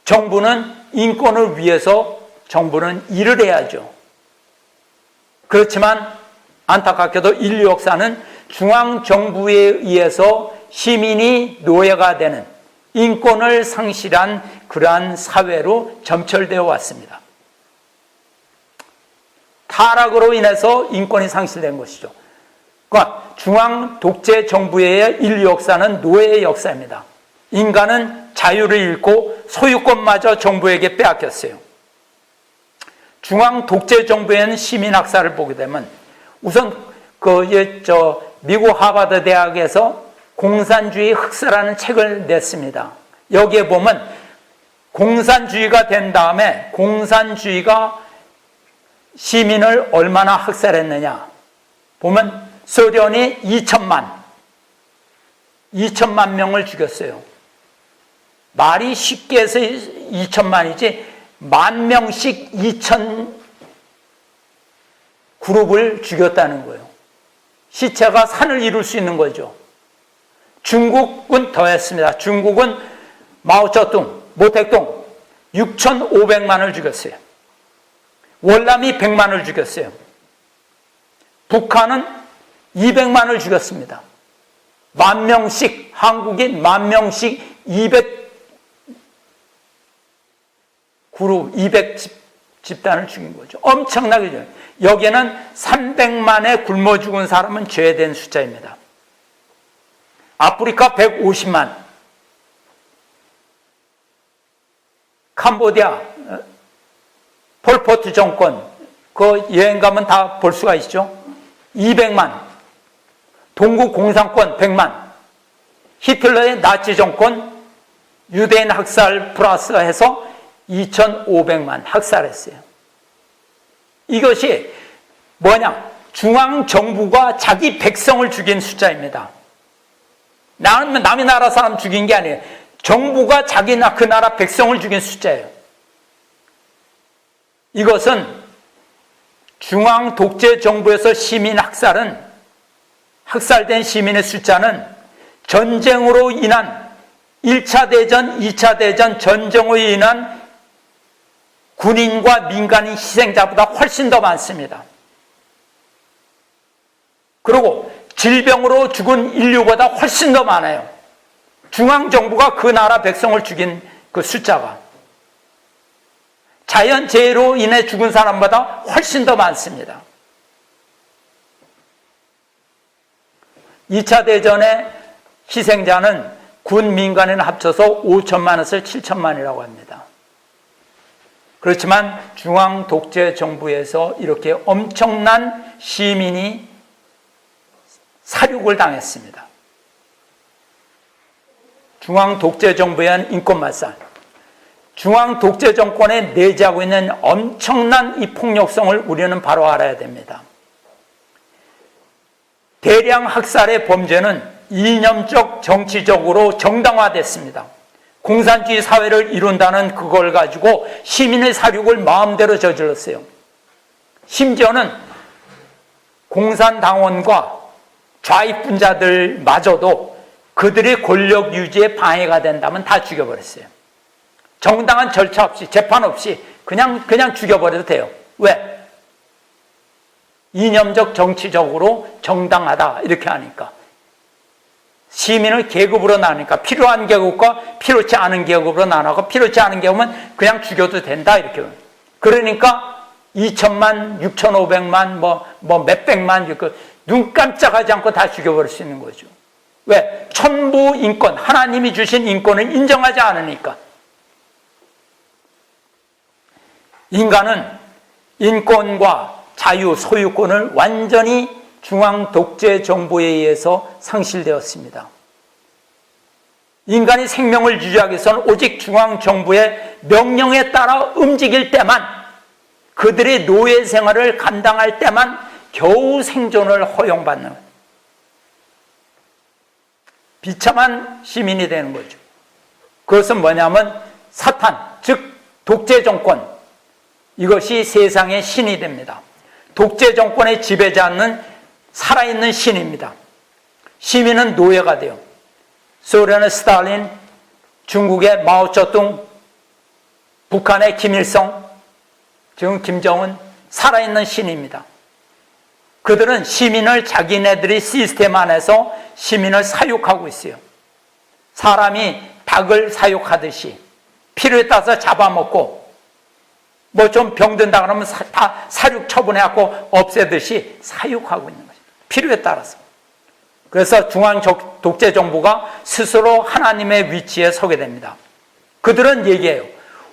정부는 인권을 위해서 정부는 일을 해야죠. 그렇지만 안타깝게도 인류 역사는 중앙정부에 의해서 시민이 노예가 되는 인권을 상실한 그러한 사회로 점철되어 왔습니다. 타락으로 인해서 인권이 상실된 것이죠. 그러니까 중앙 독재 정부의 인류 역사는 노예의 역사입니다. 인간은 자유를 잃고 소유권마저 정부에게 빼앗겼어요. 중앙 독재 정부에는 시민 학살을 보게 되면 우선 미국 하버드 대학에서 공산주의 흑사라는 책을 냈습니다. 여기에 보면 공산주의가 된 다음에 공산주의가 시민을 얼마나 학살했느냐 보면 소련이 2천만 명을 죽였어요. 말이 쉽게 해서 2천만이지 10,000명씩 2,000 그룹을 죽였다는 거예요. 시체가 산을 이룰 수 있는 거죠. 중국은 더했습니다. 중국은 마오쩌둥, 모택동 6,500만을 죽였어요. 월남이 100만을 죽였어요. 북한은 200만을 죽였습니다. 10,000명씩, 한국인 10,000명씩 200집단을 죽인 거죠. 엄청나게 죽여요. 여기에는 300만에 굶어 죽은 사람은 제외된 숫자입니다. 아프리카 150만, 캄보디아 폴포트 정권, 그 여행 가면 다 볼 수가 있죠. 200만, 동구 공산권 100만, 히틀러의 나치 정권 유대인 학살 플러스해서 2,500만 학살했어요. 이것이 뭐냐? 중앙정부가 자기 백성을 죽인 숫자입니다. 남의 나라 사람 죽인 게 아니에요. 정부가 그 나라 백성을 죽인 숫자예요. 이것은 중앙 독재 정부에서 시민 학살된 시민의 숫자는 전쟁으로 인한 1차 대전, 2차 대전 전쟁으로 인한 군인과 민간인 희생자보다 훨씬 더 많습니다. 그리고 질병으로 죽은 인류보다 훨씬 더 많아요. 중앙정부가 그 나라 백성을 죽인 그 숫자가 자연재해로 인해 죽은 사람보다 훨씬 더 많습니다. 2차 대전의 희생자는 군 민간인 합쳐서 5천만에서 7천만이라고 합니다. 그렇지만 중앙 독재 정부에서 이렇게 엄청난 시민이 사륙을 당했습니다. 중앙 독재 정부에 의한 인권 말살, 중앙 독재 정권에 내재하고 있는 엄청난 이 폭력성을 우리는 바로 알아야 됩니다. 대량 학살의 범죄는 이념적 정치적으로 정당화됐습니다. 공산주의 사회를 이룬다는 그걸 가지고 시민의 사륙을 마음대로 저질렀어요. 심지어는 공산당원과 좌익분자들마저도 그들의 권력 유지에 방해가 된다면 다 죽여버렸어요. 정당한 절차 없이, 재판 없이 그냥 죽여버려도 돼요. 왜? 이념적 정치적으로 정당하다 이렇게 하니까. 시민을 계급으로 나누니까 필요한 계급과 필요치 않은 계급으로 나누고 필요치 않은 계급은 그냥 죽여도 된다 이렇게. 그러니까 2천만, 6,500만, 뭐 몇백만 눈 깜짝하지 않고 다 죽여버릴 수 있는 거죠. 왜? 천부 인권, 하나님이 주신 인권을 인정하지 않으니까. 인간은 인권과 자유, 소유권을 완전히 중앙 독재 정부에 의해서 상실되었습니다. 인간이 생명을 유지하기 위해서는 오직 중앙 정부의 명령에 따라 움직일 때만, 그들의 노예 생활을 감당할 때만 겨우 생존을 허용받는 비참한 시민이 되는 거죠. 그것은 뭐냐면 사탄, 즉 독재 정권, 이것이 세상의 신이 됩니다. 독재 정권의 지배자는 살아있는 신입니다. 시민은 노예가 돼요. 소련의 스탈린, 중국의 마오쩌둥, 북한의 김일성, 지금 김정은, 살아있는 신입니다. 그들은 시민을 자기네들의 시스템 안에서 시민을 사육하고 있어요. 사람이 닭을 사육하듯이 필요에 따라서 잡아먹고, 뭐 좀 병든다 그러면 다 사육 처분해갖고 없애듯이 사육하고 있는 거죠. 필요에 따라서. 그래서 중앙 독재 정부가 스스로 하나님의 위치에 서게 됩니다. 그들은 얘기해요.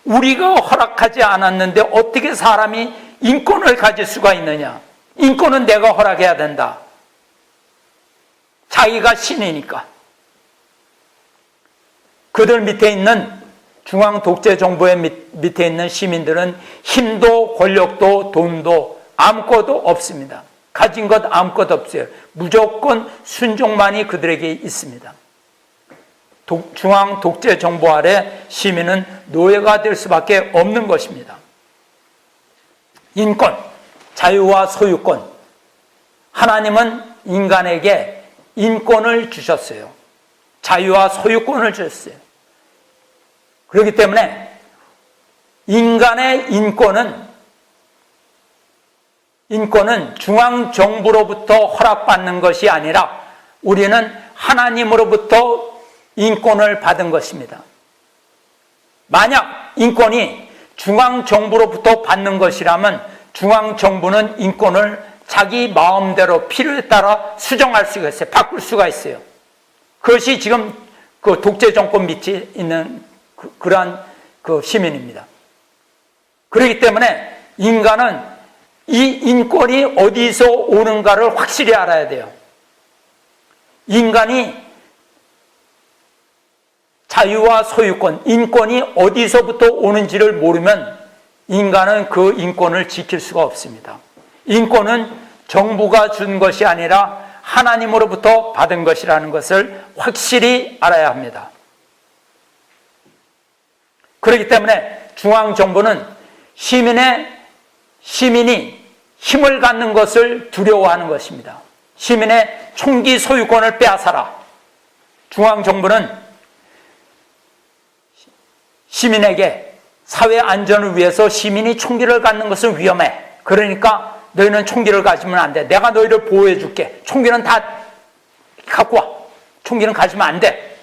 우리가 허락하지 않았는데 어떻게 사람이 인권을 가질 수가 있느냐. 인권은 내가 허락해야 된다. 자기가 신이니까. 그들 밑에 있는 중앙 독재 정부의 밑에 있는 시민들은 힘도 권력도 돈도 아무것도 없습니다. 가진 것 아무것도 없어요. 무조건 순종만이 그들에게 있습니다. 중앙 독재 정부 아래 시민은 노예가 될 수밖에 없는 것입니다. 인권, 자유와 소유권. 하나님은 인간에게 인권을 주셨어요. 자유와 소유권을 주셨어요. 그렇기 때문에 인간의 인권은 중앙정부로부터 허락받는 것이 아니라 우리는 하나님으로부터 인권을 받은 것입니다. 만약 인권이 중앙정부로부터 받는 것이라면 중앙정부는 인권을 자기 마음대로 필요에 따라 수정할 수가 있어요. 바꿀 수가 있어요. 그것이 지금 그 독재 정권 밑에 있는 그러한 시민입니다. 그렇기 때문에 인간은 이 인권이 어디서 오는가를 확실히 알아야 돼요. 인간이 자유와 소유권, 인권이 어디서부터 오는지를 모르면 인간은 그 인권을 지킬 수가 없습니다. 인권은 정부가 준 것이 아니라 하나님으로부터 받은 것이라는 것을 확실히 알아야 합니다. 그렇기 때문에 중앙정부는 시민이 힘을 갖는 것을 두려워하는 것입니다. 시민의 총기 소유권을 빼앗아라. 중앙정부는 시민에게 사회 안전을 위해서 시민이 총기를 갖는 것은 위험해. 그러니까 너희는 총기를 가지면 안 돼. 내가 너희를 보호해 줄게. 총기는 다 갖고 와. 총기는 가지면 안 돼.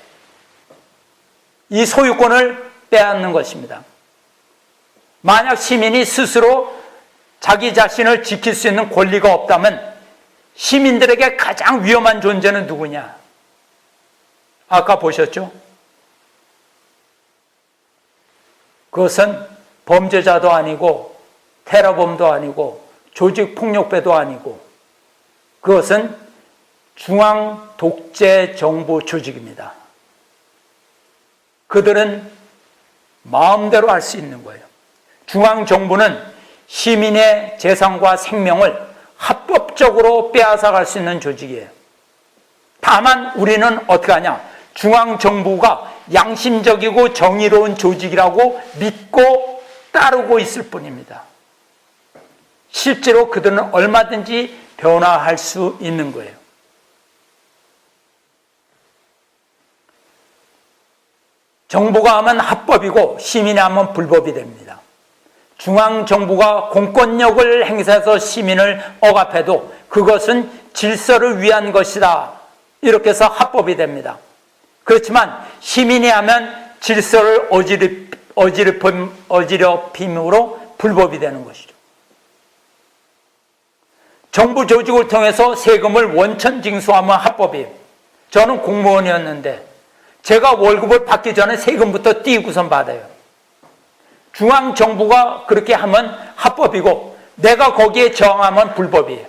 이 소유권을 빼앗는 것입니다. 만약 시민이 스스로 자기 자신을 지킬 수 있는 권리가 없다면 시민들에게 가장 위험한 존재는 누구냐? 아까 보셨죠? 그것은 범죄자도 아니고 테러범도 아니고 조직폭력배도 아니고 그것은 중앙 독재 정부 조직입니다. 그들은 마음대로 할 수 있는 거예요. 중앙 정부는 시민의 재산과 생명을 합법적으로 빼앗아갈 수 있는 조직이에요. 다만 우리는 어떻게 하냐? 중앙 정부가 양심적이고 정의로운 조직이라고 믿고 따르고 있을 뿐입니다. 실제로 그들은 얼마든지 변화할 수 있는 거예요. 정부가 하면 합법이고 시민이 하면 불법이 됩니다. 중앙정부가 공권력을 행사해서 시민을 억압해도 그것은 질서를 위한 것이다. 이렇게 해서 합법이 됩니다. 그렇지만 시민이 하면 질서를 어지럽힘으로 불법이 되는 것이죠. 정부 조직을 통해서 세금을 원천 징수하면 합법이에요. 저는 공무원이었는데 제가 월급을 받기 전에 세금부터 띄고선 받아요. 중앙정부가 그렇게 하면 합법이고 내가 거기에 저항하면 불법이에요.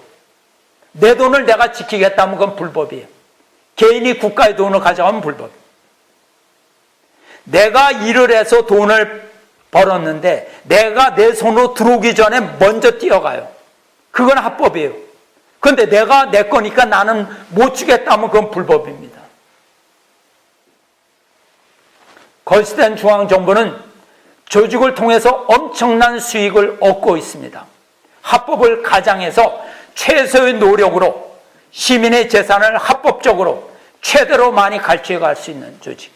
내 돈을 내가 지키겠다면 그건 불법이에요. 개인이 국가의 돈을 가져가면 불법이에요. 내가 일을 해서 돈을 벌었는데 내가 내 손으로 들어오기 전에 먼저 뛰어가요. 그건 합법이에요. 그런데 내가 내 거니까 나는 못 주겠다면 그건 불법입니다. 거짓된 중앙정부는 조직을 통해서 엄청난 수익을 얻고 있습니다. 합법을 가장해서 최소의 노력으로 시민의 재산을 합법적으로 최대로 많이 갈취해갈 수 있는 조직.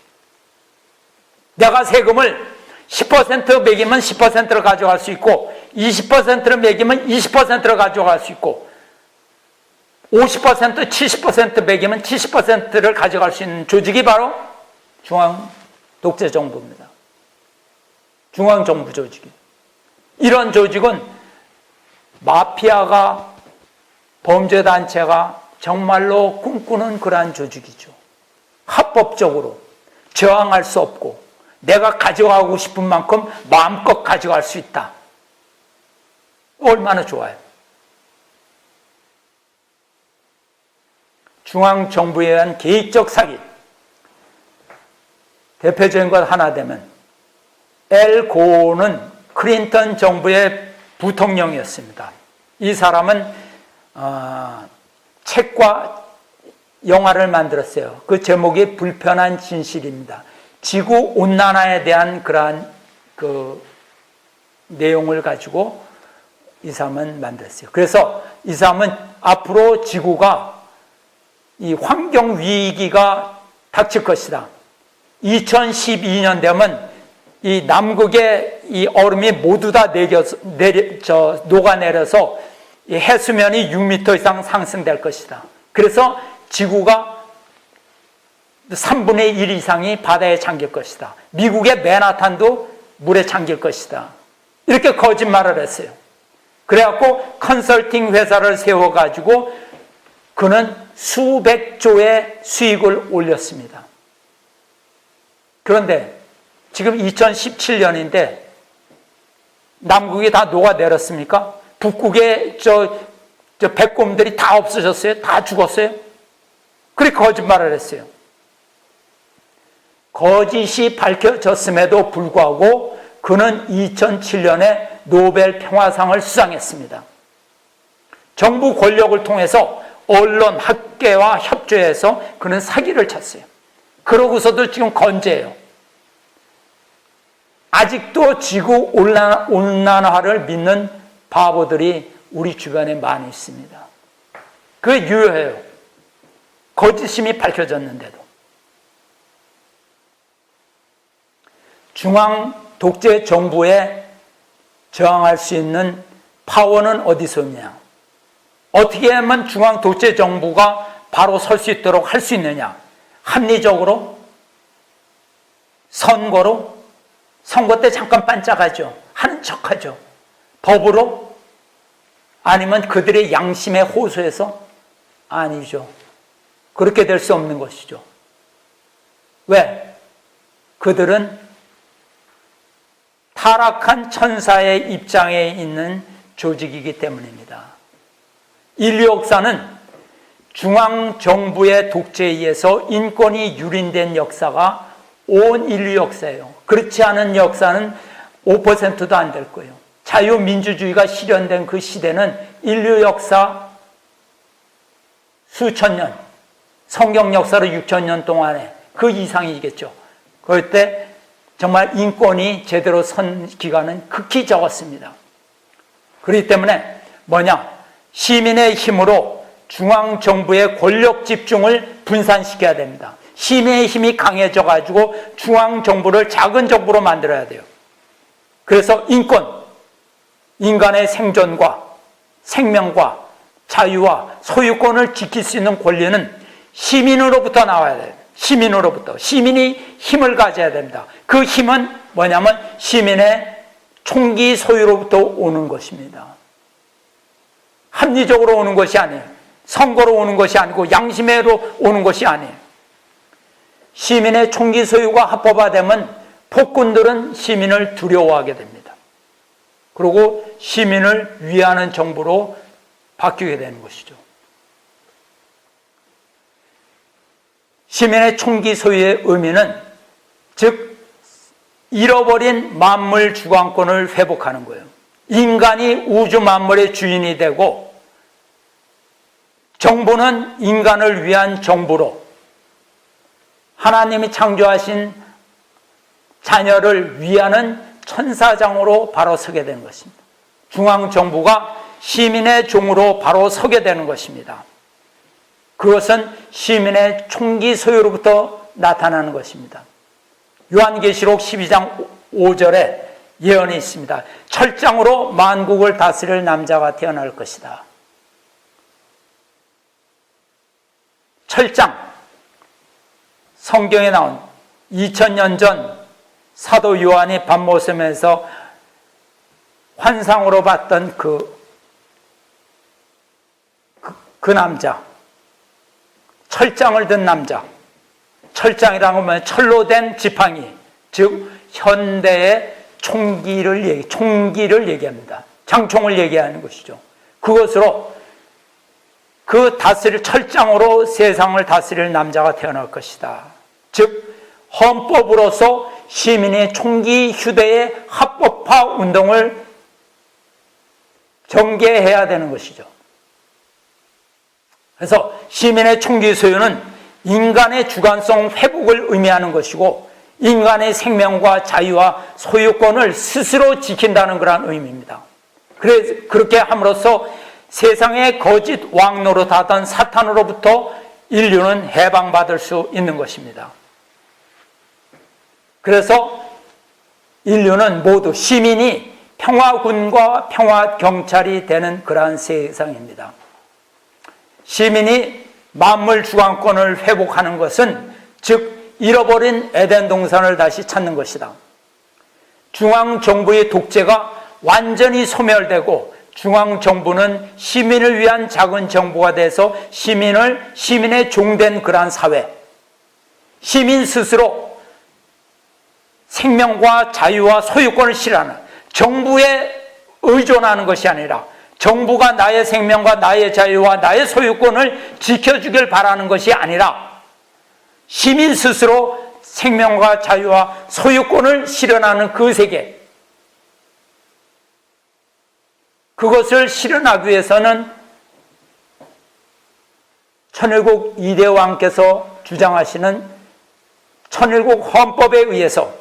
내가 세금을 10% 매기면 10%를 가져갈 수 있고 20%를 매기면 20%를 가져갈 수 있고 50%, 70% 매기면 70%를 가져갈 수 있는 조직이 바로 중앙 독재정부입니다. 중앙정부 조직이. 이런 조직은 마피아가 범죄단체가 정말로 꿈꾸는 그러한 조직이죠. 합법적으로 저항할 수 없고 내가 가져가고 싶은 만큼 마음껏 가져갈 수 있다. 얼마나 좋아요. 중앙정부에 의한 계획적 사기. 대표적인 것 하나 되면 엘 고어는 클린턴 정부의 부통령이었습니다. 이 사람은 책과 영화를 만들었어요. 그 제목이 불편한 진실입니다. 지구 온난화에 대한 그러한 그 내용을 가지고 이 사람은 만들었어요. 그래서 이 사람은 앞으로 지구가 이 환경 위기가 닥칠 것이다. 2012년 되면 이 남극의 이 얼음이 모두 다 녹아내려서 이 해수면이 6m 이상 상승될 것이다. 그래서 지구가 3분의 1 이상이 바다에 잠길 것이다. 미국의 맨하탄도 물에 잠길 것이다. 이렇게 거짓말을 했어요. 그래갖고 컨설팅 회사를 세워가지고 그는 수백조의 수익을 올렸습니다. 그런데 지금 2017년인데 남극이 다 녹아내렸습니까? 북극의 백곰들이 다 없어졌어요? 다 죽었어요? 그렇게 거짓말을 했어요. 거짓이 밝혀졌음에도 불구하고 그는 2007년에 노벨 평화상을 수상했습니다. 정부 권력을 통해서 언론, 학계와 협조해서 그는 사기를 쳤어요. 그러고서도 지금 건재해요. 아직도 지구 온난화를 믿는 바보들이 우리 주변에 많이 있습니다. 그게 유효해요. 거짓임이 밝혀졌는데도. 중앙 독재 정부에 저항할 수 있는 파워는 어디서 오냐? 어떻게 하면 중앙 독재 정부가 바로 설 수 있도록 할 수 있느냐? 합리적으로? 선거로? 선거 때 잠깐 반짝하죠. 하는 척하죠. 법으로? 아니면 그들의 양심에 호소해서? 아니죠. 그렇게 될 수 없는 것이죠. 왜? 그들은 타락한 천사의 입장에 있는 조직이기 때문입니다. 인류 역사는 중앙정부의 독재에 의해서 인권이 유린된 역사가 온 인류 역사예요. 그렇지 않은 역사는 5%도 안 될 거예요. 자유민주주의가 실현된 그 시대는 인류 역사 수천 년, 성경 역사로 6,000년 동안에 그 이상이겠죠. 그럴 때 정말 인권이 제대로 선 기간은 극히 적었습니다. 그렇기 때문에 시민의 힘으로 중앙정부의 권력 집중을 분산시켜야 됩니다. 시민의 힘이 강해져 가지고 중앙정부를 작은 정부로 만들어야 돼요. 그래서 인간의 생존과 생명과 자유와 소유권을 지킬 수 있는 권리는 시민으로부터 나와야 돼요. 시민이 힘을 가져야 됩니다. 그 힘은 시민의 총기 소유로부터 오는 것입니다. 합리적으로 오는 것이 아니에요. 선거로 오는 것이 아니고 양심으로 오는 것이 아니에요. 시민의 총기 소유가 합법화되면 폭군들은 시민을 두려워하게 됩니다. 그리고 시민을 위하는 정부로 바뀌게 되는 것이죠. 시민의 총기 소유의 의미는 즉 잃어버린 만물 주관권을 회복하는 거예요. 인간이 우주 만물의 주인이 되고 정부는 인간을 위한 정부로 하나님이 창조하신 자녀를 위하는 천사장으로 바로 서게 되는 것입니다. 중앙정부가 시민의 종으로 바로 서게 되는 것입니다. 그것은 시민의 총기 소유로부터 나타나는 것입니다. 요한계시록 12장 5절에 예언이 있습니다. 철장으로 만국을 다스릴 남자가 태어날 것이다. 철장, 성경에 나온 2000년 전 사도 요한이 밤모섬에서 환상으로 봤던 그 남자, 철장을 든 남자. 철장이라고 하면 철로 된 지팡이, 즉 현대의 총기를 얘기합니다. 장총을 얘기하는 것이죠. 그것으로 철장으로 세상을 다스릴 남자가 태어날 것이다. 즉 헌법으로서 시민의 총기 휴대의 합법화 운동을 전개해야 되는 것이죠. 그래서 시민의 총기 소유는 인간의 주관성 회복을 의미하는 것이고 인간의 생명과 자유와 소유권을 스스로 지킨다는 그런 의미입니다. 그렇게 함으로써 세상의 거짓 왕 노릇하던 사탄으로부터 인류는 해방받을 수 있는 것입니다. 그래서 인류는 모두 시민이 평화군과 평화경찰이 되는 그러한 세상입니다. 시민이 만물 주관권을 회복하는 것은 즉 잃어버린 에덴 동산을 다시 찾는 것이다. 중앙정부의 독재가 완전히 소멸되고 중앙정부는 시민을 위한 작은 정부가 돼서 시민의 종된 그러한 사회, 시민 스스로 생명과 자유와 소유권을 실현하는, 정부에 의존하는 것이 아니라 정부가 나의 생명과 나의 자유와 나의 소유권을 지켜주길 바라는 것이 아니라 시민 스스로 생명과 자유와 소유권을 실현하는 그 세계, 그것을 실현하기 위해서는 천일국 이대왕께서 주장하시는 천일국 헌법에 의해서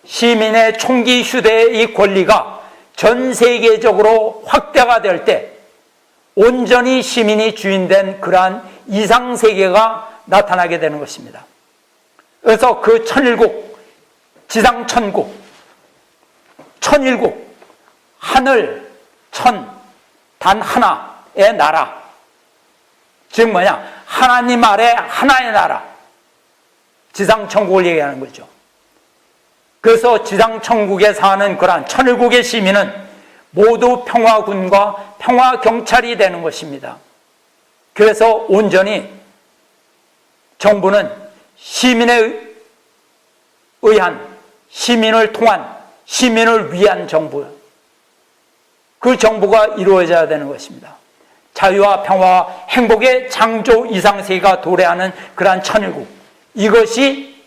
시민의 총기 휴대의 이 권리가 전 세계적으로 확대가 될 때 온전히 시민이 주인된 그러한 이상세계가 나타나게 되는 것입니다. 그래서 그 천일국, 지상천국, 천일국, 하늘, 천, 단 하나의 나라, 즉 뭐냐, 하나님 아래 하나의 나라, 지상천국을 얘기하는 거죠. 그래서 지상천국에 사는 그러한 천일국의 시민은 모두 평화군과 평화경찰이 되는 것입니다. 그래서 온전히 정부는 시민에 의한, 시민을 통한, 시민을 위한 정부, 그 정부가 이루어져야 되는 것입니다. 자유와 평화와 행복의 창조 이상세계가 도래하는 그러한 천일국, 이것이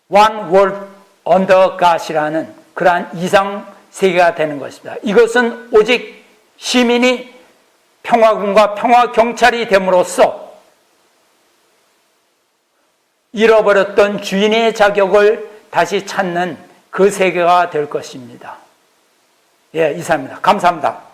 One World Under God이라는 그러한 이상세계가 되는 것입니다. 이것은 오직 시민이 평화군과 평화경찰이 됨으로써 잃어버렸던 주인의 자격을 다시 찾는 그 세계가 될 것입니다. 예, 이상입니다. 감사합니다.